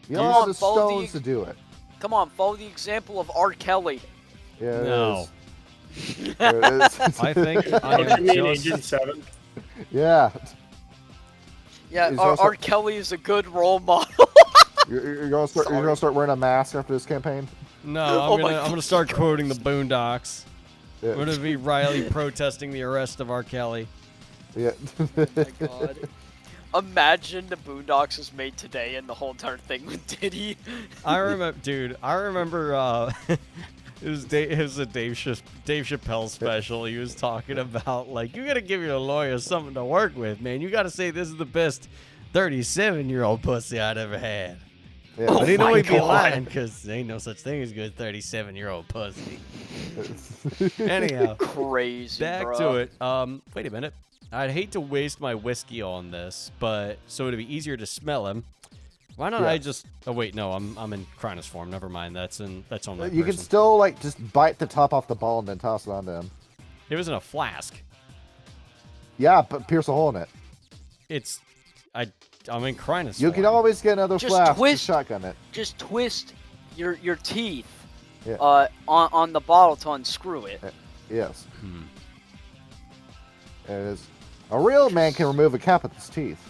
You don't Come have on, the follow stones to do it. Come on, follow the example of R. Kelly. Yeah, it No. is. There it is. I think I Don't am you mean just... Agent 7? Yeah. Yeah, He's R. also- R. Kelly is a good role model. You're gonna start wearing a mask after this campaign. No, Oh my I'm gonna start quoting the Boondocks. Yeah. I'm gonna be Riley protesting the arrest of R. Kelly. Yeah. Oh my god. Imagine the Boondocks was made today and the whole entire thing with Diddy. I remember, dude. I remember. It was a Dave Chappelle special. He was talking about like you gotta give your lawyer something to work with, man. You gotta say this is the best 37-year-old pussy I'd ever had. Yeah. But he know my he'd be God. lying because there ain't no such thing as good 37-year-old pussy. Anyhow, Crazy, back bro. to it. Wait a minute. I'd hate to waste my whiskey on this, but so it'd be easier to smell him. Why not I Yeah. just? Oh wait, no, I'm in Cronus form. Never mind. That's on that You can person. still like just bite the top off the ball and then toss it onto him. It was in a flask. Yeah, but pierce a hole in it. I'm in Cronus You form. can always get another Just flask to twist. shotgun it. Just twist your teeth Yeah. on the bottle to unscrew it. Yes. Hmm. It is. A real man can remove a cap with his teeth.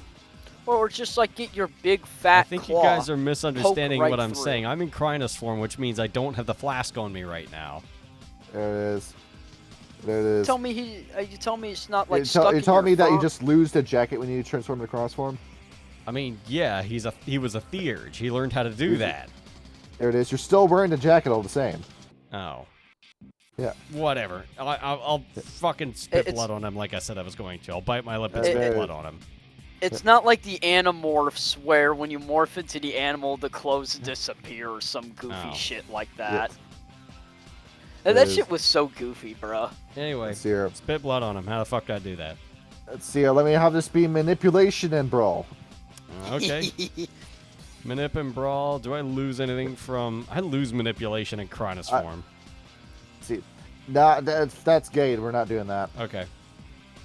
Or just like get your big fat I think claw. you guys are misunderstanding right what I'm through. saying. I'm in Cronus form, which means I don't have the flask on me right now. There it is. There it is. Tell me you tell me it's not like You're stuck in telling your me that you fur? just lose the jacket when you transform to cross form? I mean, yeah, he was a theurge. He learned how to do that. There it is. You're still wearing the jacket all the same. Oh. Yeah. Whatever. I'll fucking spit It's- blood on him like I said I was going to. I'll bite my lip and It- spit it- blood on him. It's not like the Animorphs where when you morph into the animal, the clothes disappear or some goofy Oh. shit like that. Yes. And It that is. shit was so goofy, bro. Anyway, Let's see here. spit blood on him. How the fuck did I do that? Let's see here. Let me have this be manipulation and brawl. Okay. Manip and brawl. Do I lose anything from... I lose manipulation in Cronus form. See, nah, that's gay. We're not doing that. Okay.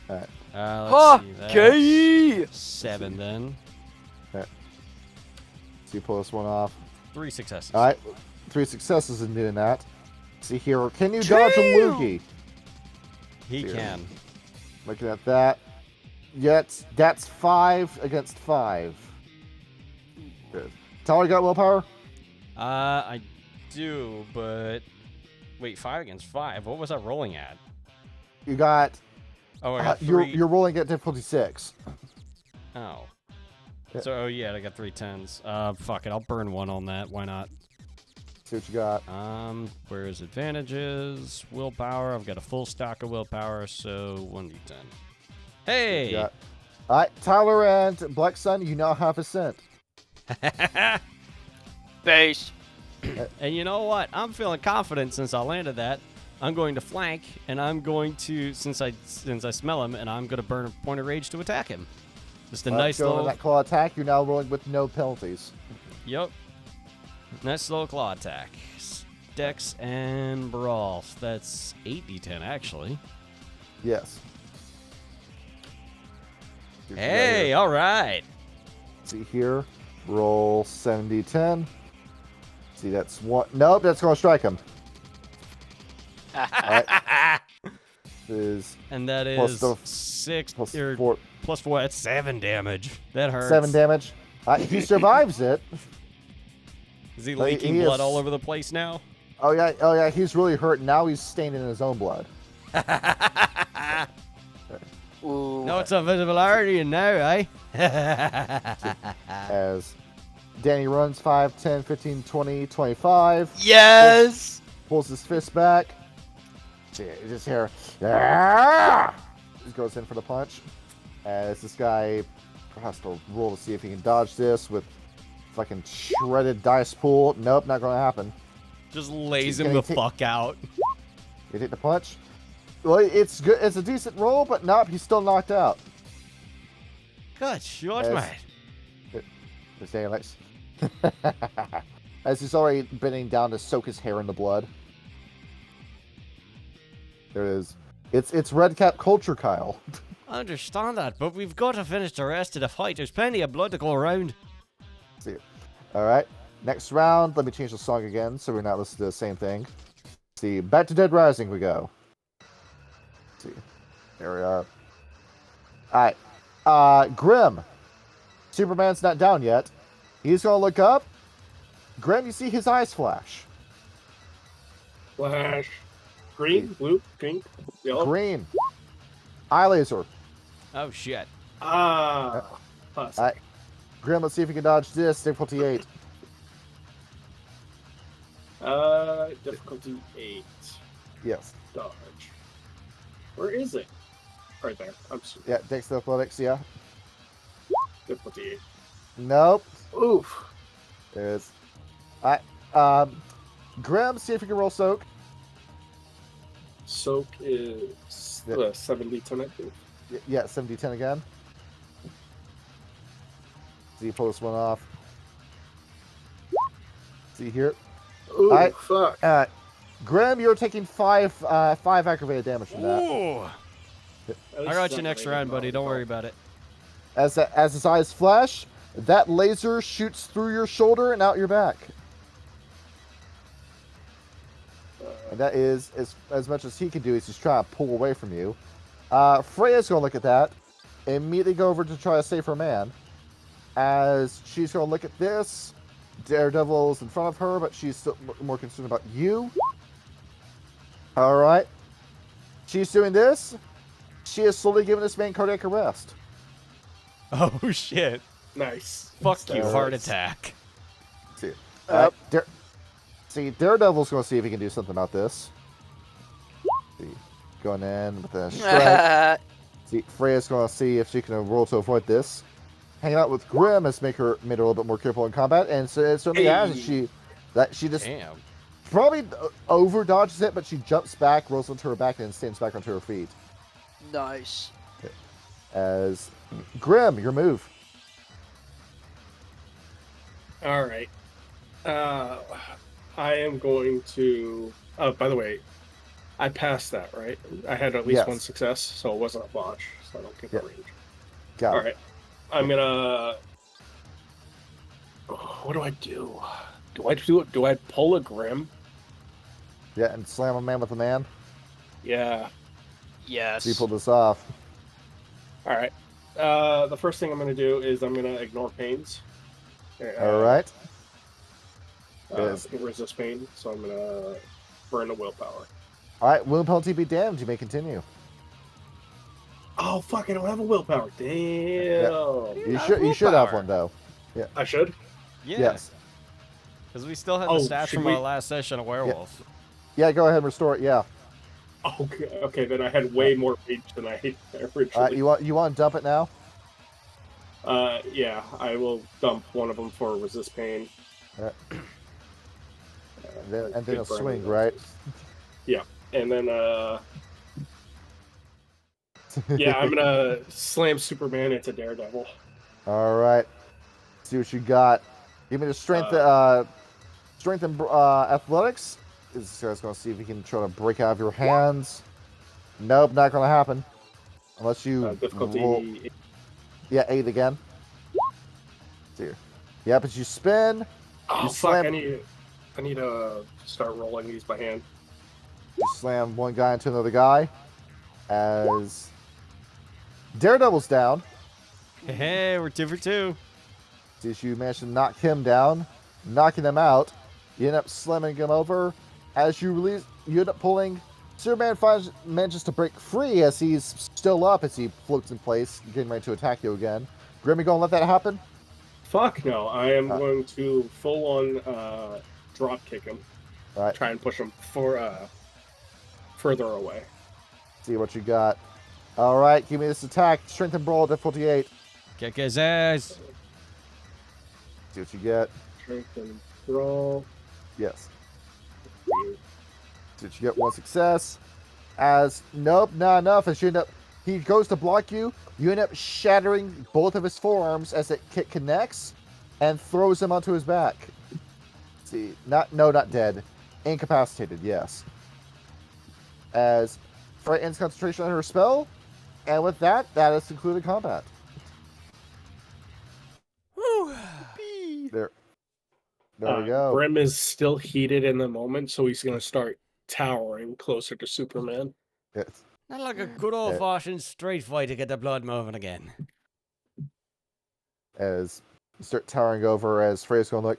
All right. Let's see. That's Gay! 7 then. So you pull this one off. 3 successes. All right. 3 successes in doing that. Let's see here. Can you dodge a loogie? He Here. can. Looking at that. Yet that's 5 against 5. Good. Tyler got willpower? I do, but... Wait, 5 against 5? What was I rolling at? You got. Oh, I got 3. You're rolling at difficulty 6. Oh. Yeah. So, yeah, I got 3 10s. Fuck it. I'll burn 1 on that. Why not? See what you got. Where's advantages? Willpower. I've got a full stock of willpower, so 1d10. Hey! You got. All right, Tyler and Black Sun, you now have ascent. Base. And you know what? I'm feeling confident since I landed that. I'm going to flank, and I'm going to, since I smell him, and I'm going to burn a point of rage to attack him. Just a nice Go little... on that claw attack. You're now rolling with no penalties. Yep. Nice little claw attack. Dex and brawl. That's 8d10, actually. Yes. Hey, all right. See here. Roll 70-10. See, that's one. Nope, that's going to strike him. Alright. And that plus is the- 6 plus or 4. plus 4. That's 7 damage. That hurts. 7 damage. He survives it. Is he Like, leaking he blood is- all over the place now? Oh yeah, he's really hurt. Now he's stained in his own blood. Ooh. No, it's invisibility now, eh? As Danny runs 5, 10, 15, 20, 25. Yes! Pulls his fist back. See, his hair. Ah! He goes in for the punch. As this guy has to roll to see if he can dodge this with fucking shredded dice pool. Nope, not going to happen. Just lays Can him he the take- fuck out. You take the punch. Well, it's good. It's a decent roll, but nope, he's still knocked out. Good shot, As- mate. This day, Alex. As he's already bending down to soak his hair in the blood. There it is. It's red cap culture, Kyle. I understand that, but we've got to finish the rest of the fight. There's plenty of blood to go around. See. All right. Next round. Let me change the song again, so we're not listening to the same thing. See. Back to Dead Rising we go. See. There we are. All right. Grim. Superman's not down yet. He's gonna look up. Grim, you see his eyes flash. Flash. Green, blue, pink, yellow. Green. Eye laser. Oh, shit. Ah. Plus. All right. Grim, let's see if you can dodge this. Difficulty 8. Difficulty 8. Yes. Dodge. Where is it? Right there. I'm sorry. Yeah, Dex Athletics, yeah. Difficulty 8. Nope. Oof. There it is. Alright. Grim, see if you can roll soak. Soak is Yeah. 70 I think. Yeah, 70-10 again. See, you pull this one off. See here. Ooh, Alright. fuck. Grim, you're taking 5 aggravated damage from that. Ooh. At least I got it's you not next rated round, buddy. well. Don't worry about it. As his eyes flash, that laser shoots through your shoulder and out your back. And that is as much as he can do. Is just trying to pull away from you. Freya's gonna look at that, immediately go over to try to save her man. As she's gonna look at this, Daredevil's in front of her, but she's still more concerned about you. All right, she's doing this. She is slowly giving this man cardiac arrest. Oh, shit. Nice. Fuck you, Steroids. heart attack. See, see, Daredevil's gonna see if he can do something about this. See, going in with a strike. See, Freya's gonna see if she can roll to avoid this. Hanging out with Grim has made her a little bit more careful in combat, and so it certainly has. Hey. She just Damn. probably over dodges it, but she jumps back, rolls onto her back, and stands back onto her feet. Nice. As Grim, your move. All right. I am going to. Oh, by the way, I passed that, right? I had at least Yes. one success, so it wasn't a botch, so I don't get the Yep. range. Got All it. right. I'm gonna. What do I do? Do I pull a Grim? Yeah, and slam a man with a man. Yeah. Yes. So you pull this off. All right. The first thing I'm gonna do is I'm gonna ignore pains. All right. Resist pain, so I'm gonna burn the willpower. All right. Wound penalty be damned. You may continue. Oh fuck! I don't have a willpower. Damn. You should have one though. I should. Yeah. Yes. Because we still have Oh, the stats should from we- our last session of Werewolf. Yeah. Go ahead and restore it. Yeah. Okay. Okay. Then I had way more reach than I originally. All right. You want to dump it now? Yeah. I will dump one of them for resist pain. Alright. And then Good a burn. swing, right? Yeah. And then yeah, I'm gonna slam Superman into Daredevil. All right. See what you got. Give me the strength, strength and athletics. This guy's gonna see if he can try to break out of your hands. Nope, not gonna happen. Unless you Difficulty. roll. Yeah, 8 again. See here. Yeah, but you spin. Oh you fuck! slam- I need. I need to start rolling these by hand. You slam one guy into another guy. As Daredevil's down. Hey, we're 2 for 2. As you manage to knock him down, knocking him out, you end up slamming him over. As you release, you end up pulling. Superman manages to break free as he's still up as he floats in place, getting ready to attack you again. Grim, you gonna let that happen? Fuck no, I am going to full on drop kick him. All right. Try and push him further away. See what you got. All right, give me this attack. Strength and brawl, difficulty 8. Kick his ass. See what you get. Strength and brawl. Yes. See what you get. One success. As nope, not enough. As you end up, he goes to block you. You end up shattering both of his forearms as it kick connects, and throws him onto his back. See, not dead, incapacitated. Yes. As Fright ends concentration on her spell, and with that is concluded combat. There we go. Grim is still heated in the moment, so he's going to start towering closer to Superman. Yes. Not like a good old-fashioned street fight to get the blood moving again. As you start towering over, as Freya's going like,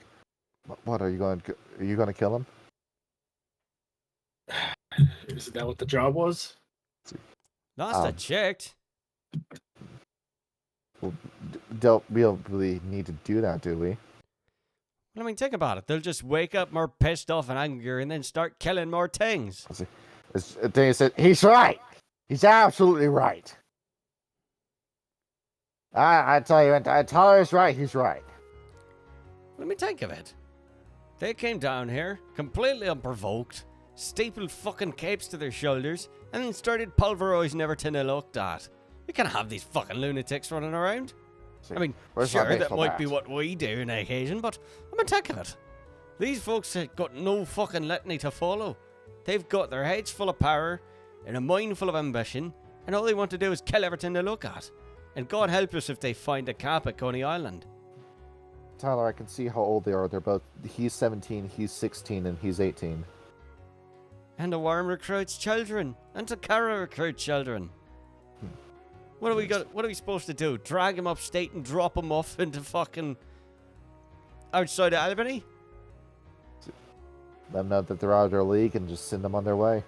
"What are you going to kill him?" Is that what the job was? Last I checked. Well, don't really need to do that, do we? I mean, think about it. They'll just wake up more pissed off and angry and then start killing more things. Then he said, "He's right. He's absolutely right. I tell you, Tyler's right. He's right." Let me think of it. They came down here, completely unprovoked, stapled fucking capes to their shoulders, and then started pulverizing everything they looked at. We can't have these fucking lunatics running around. See, I mean, where's my sure, that baseball might bat? be what we do on occasion, but I mean, think of it. These folks have got no fucking litany to follow. They've got their heads full of power and a mind full of ambition, and all they want to do is kill everything they look at. And God help us if they find a cap at Coney Island. Tyler, I can see how old they are. They're both. He's 17, he's 16, and he's 18. And the worm recruits children, and Takara recruits children. What are we supposed to do? Drag him upstate and drop him off into fucking outside of Albany? Let them know that they're out of their league and just send them on their way.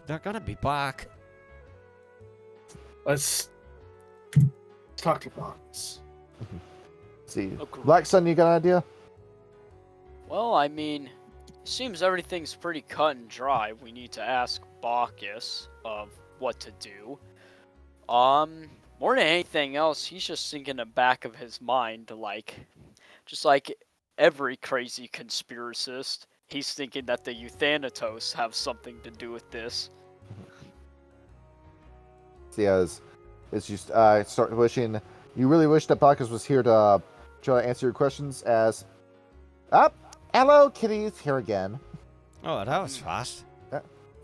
They're gonna be back. Let's talk to Bacchus. See, Okay. Black Sun, you got an idea? Well, I mean, seems everything's pretty cut and dry. We need to ask Bacchus of what to do. More than anything else, he's just thinking in the back of his mind, just like every crazy conspiracist, he's thinking that the Euthanatos have something to do with this. See, as you start wishing, you really wish that Bacchus was here to try to answer your questions. As, hello, kitties, here again. Oh, that was fast.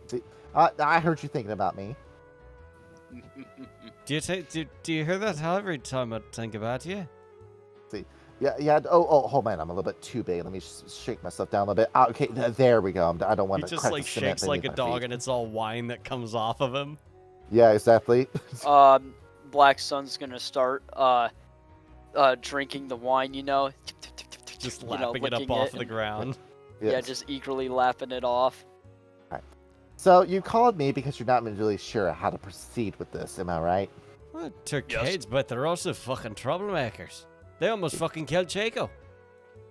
See, I heard you thinking about me. Do you hear that every time I think about you? See, yeah. Oh, man, I'm a little bit too big. Let me just shake myself down a little bit. Okay, there we go. I don't want He to. just crack like the cement shakes like a beneath my dog, feet. and it's all wine that comes off of him. Yeah, exactly. Black Sun's gonna start drinking the wine, Just you know, lapping it up licking off it the and- ground. Yeah, Yes. just eagerly lapping it off. So you called me because you're not really sure how to proceed with this. Am I right? Well, they're Yes. kids, but they're also fucking troublemakers. They almost fucking killed Chico.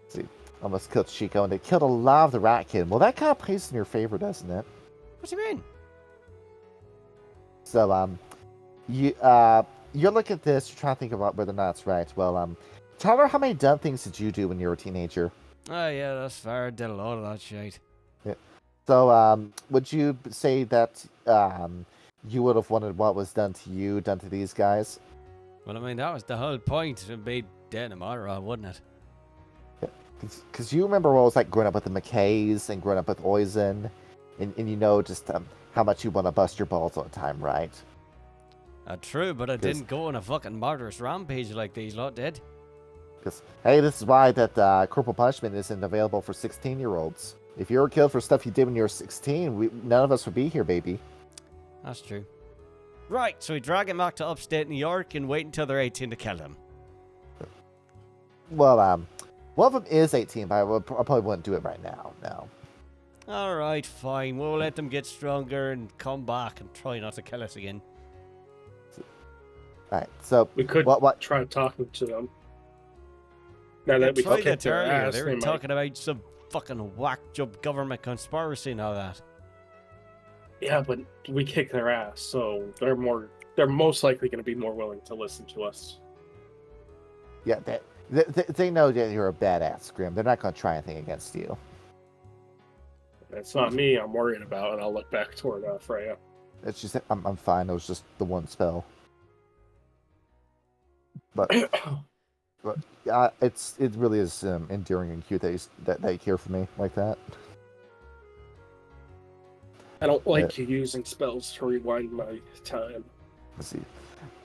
See, almost killed Chico, and they killed a lot of the Rat Kid. Well, that kind of plays in your favor, doesn't it? What do you mean? So, you look at this, you're trying to think about whether or not it's right. Well, Tyler, how many dumb things did you do when you were a teenager? Oh yeah, that's fair. I did a lot of that shit. So, would you say that you would have wanted what was done to you done to these guys? Well, I mean, that was the whole point. It'd be dead tomorrow, wouldn't it? Because you remember what it was like growing up with the McKays and growing up with Oizen, and you know just how much you want to bust your balls all the time, right? True, but I 'Cause- didn't go on a fucking murderous rampage like these lot did. Because, hey, this is why that corporal punishment isn't available for 16-year-olds. If you were killed for stuff you did when you were 16, none of us would be here, baby. That's true. Right, so we drag him back to upstate New York and wait until they're 18 to kill him. Well, one of them is 18, but I probably wouldn't do it right now. No. Alright, fine. We'll let them get stronger and come back and try not to kill us again. Alright, so We could what? try talking to them. Now that we tried kicked it their earlier. ass, They they were might- talking about some fucking whack job government conspiracy and all that. Yeah, but we kicked their ass, so they're most likely going to be more willing to listen to us. Yeah, they know that you're a badass, Grim. They're not going to try anything against you. It's not me I'm worried about, and I'll look back toward Freya. It's just I'm fine. It was just the one spell. But it really is endearing and cute that they care for me like that. I don't like you using spells to rewind my time. Let's see.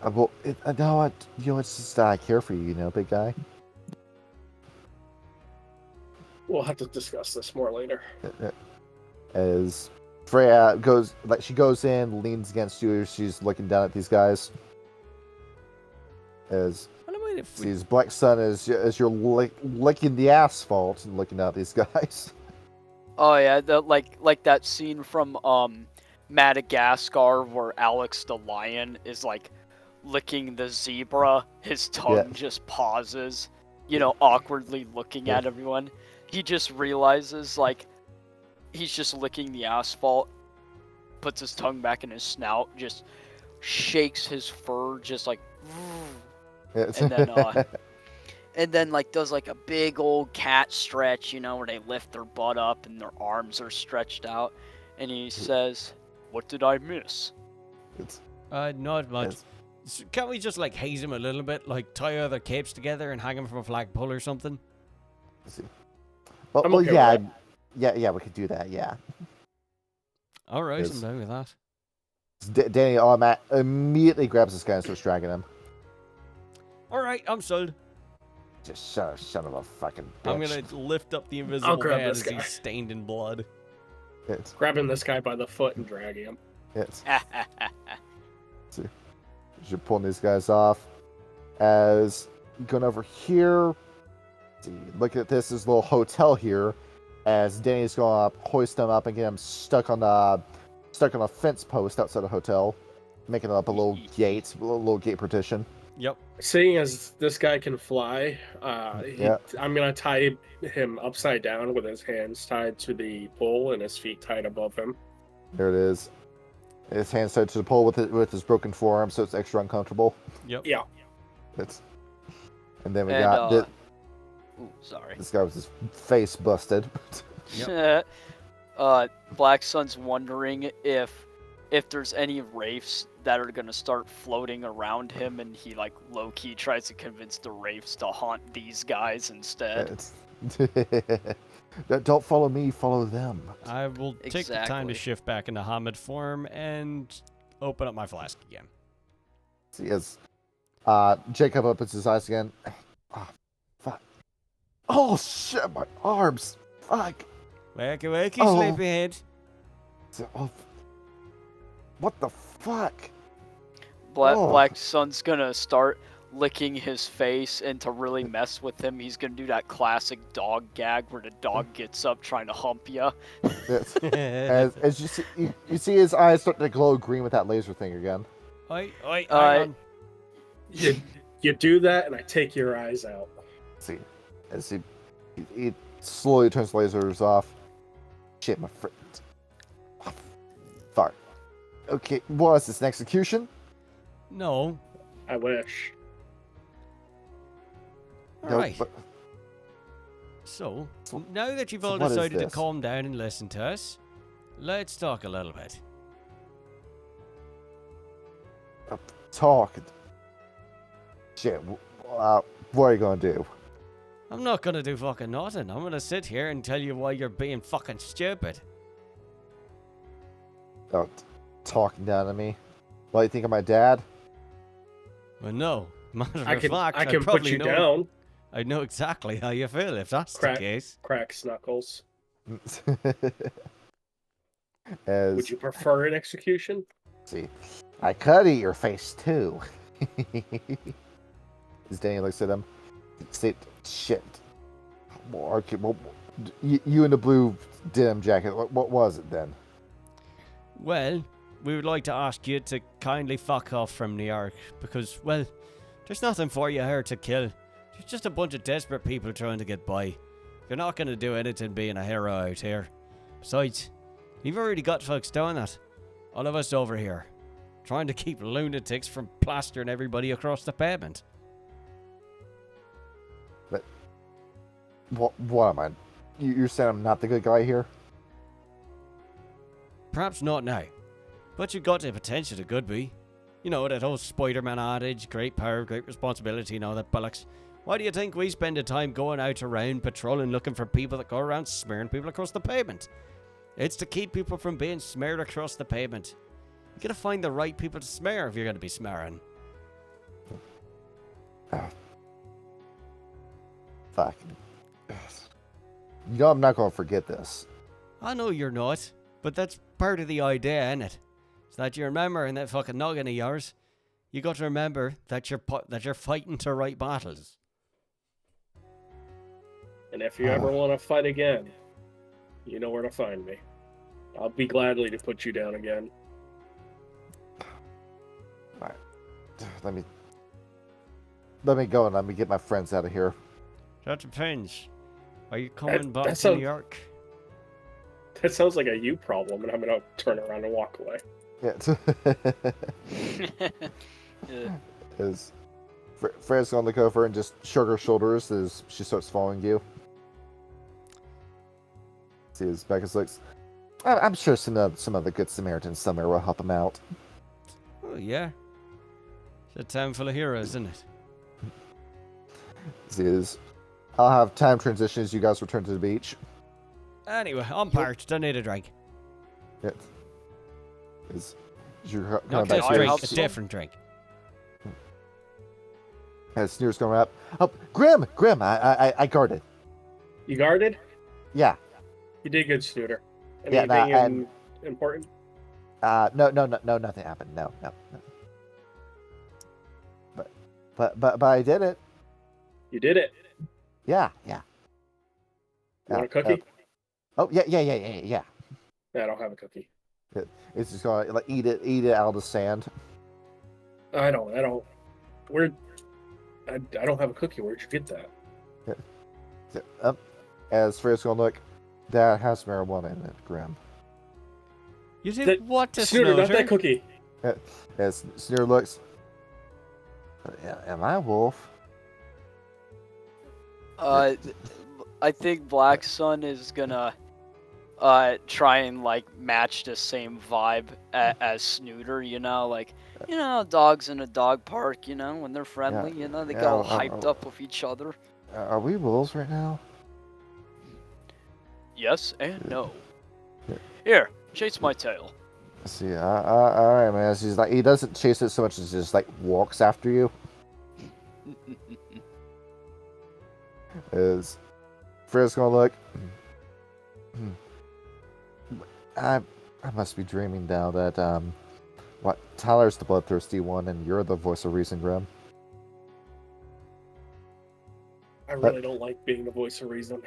Well, it's just I care for you, big guy. We'll have to discuss this more later. As Freya goes in, leans against you. She's looking down at these guys. As sees Black Sun as you're licking the asphalt and looking at these guys. Oh yeah, like that scene from Madagascar where Alex the lion is like licking the zebra. His tongue just pauses, awkwardly looking at everyone. He just realizes like he's just licking the asphalt, puts his tongue back in his snout, just shakes his fur, just like, and then like does like a big old cat stretch, where they lift their butt up and their arms are stretched out, and he says, "What did I miss?" Not much. Can't we just like haze him a little bit, like tie other capes together and hang him from a flagpole or something? Well, okay yeah, we could do that. Yeah. All right, I'm down with that. Danny immediately grabs this guy and starts dragging him. All right, I'm sold. Just son of a fucking bitch. I'm gonna lift up the invisible grab man this as guy. he's stained in blood. Grabbing this guy by the foot and dragging him. See, you're pulling these guys off. As going over here, see, look at this little hotel here. As Danny's going up, hoist them up and get him stuck on a fence post outside the hotel, making up a little gate, a little gate partition. Yep. Seeing as this guy can fly, I'm gonna tie him upside down with his hands tied to the pole and his feet tied above him. There it is. His hands tied to the pole with his broken forearm, so it's extra uncomfortable. Yep. Yeah. And then we got this. Ooh, sorry. This guy with his face busted. Yep. Black Sun's wondering if there's any wraiths that are gonna start floating around him, and he like low-key tries to convince the wraiths to haunt these guys instead. Don't follow me, follow them. I will take the time Exactly. to shift back into Hamid form and open up my flask again. See, as Jacob opens his eyes again. Oh, fuck. Oh, shit, my arms. Fuck. Wakey, wakey, Oh. sleepyhead. Oh, what the fuck? Black Sun's gonna start licking his face, and to really mess with him, he's gonna do that classic dog gag where the dog gets up trying to hump you. As you see his eyes starting to glow green with that laser thing again. Oi, hang on. You do that, and I take your eyes out. See, as he slowly turns the lasers off. Shit, my friend. Oh, fuck. Okay, what is this, an execution? No. I wish. No, Alright. but- So, now that you've so all what is decided to this? calm down and listen to us, let's talk a little bit. Talk. Shit, what are you gonna do? I'm not gonna do fucking nothing. I'm gonna sit here and tell you why you're being fucking stupid. Oh, talking down to me? What do you think of my dad? Well, no. Matter I of can fact, I can put probably you know, down. I know exactly how you feel if that's the case. Cracks knuckles. As Would you prefer an execution? see, I could eat your face too. As Danny looks at him, say, shit. Well, okay, well, you in the blue denim jacket. What was it then? Well, we would like to ask you to kindly fuck off from New York because, well, there's nothing for you here to kill. There's just a bunch of desperate people trying to get by. You're not going to do anything being a hero out here. Besides, you've already got folks doing that. All of us over here, trying to keep lunatics from plastering everybody across the pavement. But what am I? You're saying I'm not the good guy here? Perhaps not now, but you've got the potential to could be. You know, that whole Spider-Man adage, great power, great responsibility and all that bollocks. Why do you think we spend the time going out around patrolling looking for people that go around smearing people across the pavement? It's to keep people from being smeared across the pavement. You gotta find the right people to smear if you're gonna be smearing. Fuck. You know I'm not gonna forget this. I know you're not, but that's part of the idea, isn't it? So that you remember in that fucking noggin of yours, you got to remember that you're fighting to right battles. And if you ever want to fight again, you know where to find me. I'll be gladly to put you down again. Alright. Let me go and let me get my friends out of here. That depends. Are you coming back to sounds- New York? That sounds like a you problem, and I'm going to turn around and walk away. Yeah. As Freya's gonna look over and just shrug her shoulders as she starts following you. See as Bacchus looks. I'm sure some of the good Samaritans somewhere will help him out. Oh, yeah. It's a town full of heroes, isn't it? See as I'll have time transition as you guys return to the beach. Anyway, I'm parched. I need a drink. Yeah. As you're Not coming this back drink, to a different drink. as Sneer's going up. Oh, Grim, I guarded. You guarded? Yeah. You did good, Snooter. Yeah, Anything important? No, nothing happened. No. But I did it. You did it. Yeah. You want a cookie? Yeah. Yeah, I don't have a cookie. It's just gonna like eat it out of the sand. I don't. I don't have a cookie. Where'd you get that? As Freya's gonna look, that has marijuana in it, Grim. You did what to Snooter, not Snooter? that cookie. As Sneer looks, am I a wolf? I think Black Sun is gonna try and like match the same vibe as Snooter, dogs in a dog park, when they're friendly, they get all hyped up with each other. Are we wolves right now? Yes and no. Yeah. Here, chase my tail. See, all right, man. He's like, he doesn't chase it so much as just like walks after you. As Freya's gonna look. I must be dreaming now that Tyler's the bloodthirsty one and you're the voice of reason, Grim. I really don't like being the voice of reason.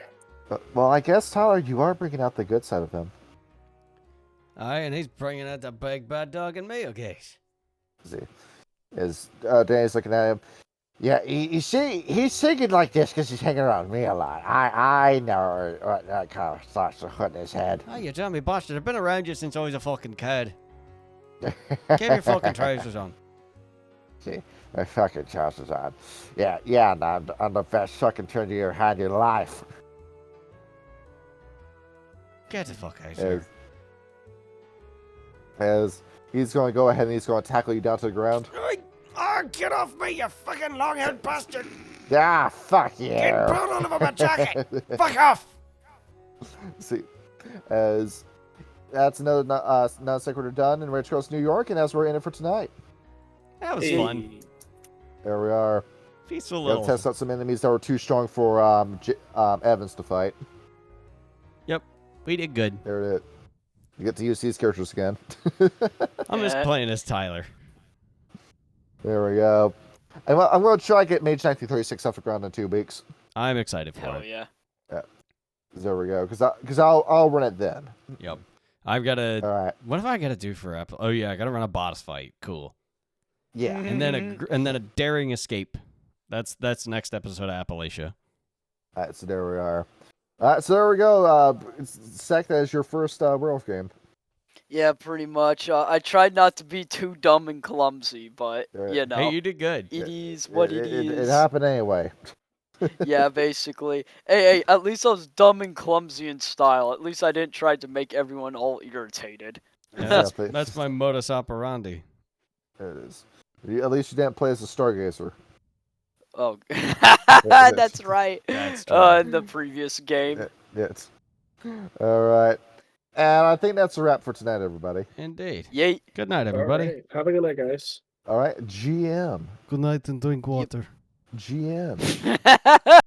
Well, I guess Tyler, you are bringing out the good side of him. Aye, and he's bringing out the big bad dog in me, okay? See, as Danny's looking at him. Yeah, you see, he's thinking like this because he's hanging around me a lot. I know what that kind of thoughts are putting in his head. Oh, you dummy bastard. I've been around you since I was a fucking kid. Get your fucking trousers on. See, my fucking trousers on. Yeah, and I'm the best fucking turn you ever had in your life. Get the fuck out of here. As he's going to go ahead and he's going to tackle you down to the ground. Oh, get off me, you fucking long-haired bastard! Ah, fuck you. Get blood all over my jacket! Fuck off! See, as that's another non-sequitur done in Red Cross, New York, and as we're in it for tonight. That was fun. There we are. Peaceful Gotta little. test out some enemies that were too strong for Evans to fight. Yep, we did good. There it is. You get to use these characters again. I'm just playing as Tyler. There we go. I'm going to try to get Mage 1936 off the ground in 2 weeks. I'm excited for Hell it. yeah. There we go. Because I'll run it then. Yep. I've got to. All right. What have I got to do for Apple? Oh yeah, I got to run a boss fight. Cool. Yeah. And then a daring escape. That's next episode of Appalachia. All right. So there we are. All right. So there we go. Sec, that is your first werewolf game. Yeah, pretty much. I tried not to be too dumb and clumsy, but you know, Hey, you did good. it is what it is. It happened anyway. Yeah, basically. Hey, at least I was dumb and clumsy in style. At least I didn't try to make everyone all irritated. Yeah, that's my modus operandi. There it is. At least you didn't play as a stargazer. Oh, that's right. That's true. In the previous game. Yes. All right. And I think that's a wrap for tonight, everybody. Indeed. Yay. Good night, everybody. All right. Have a good night, guys. All right. GM. Good night and drink water. GM.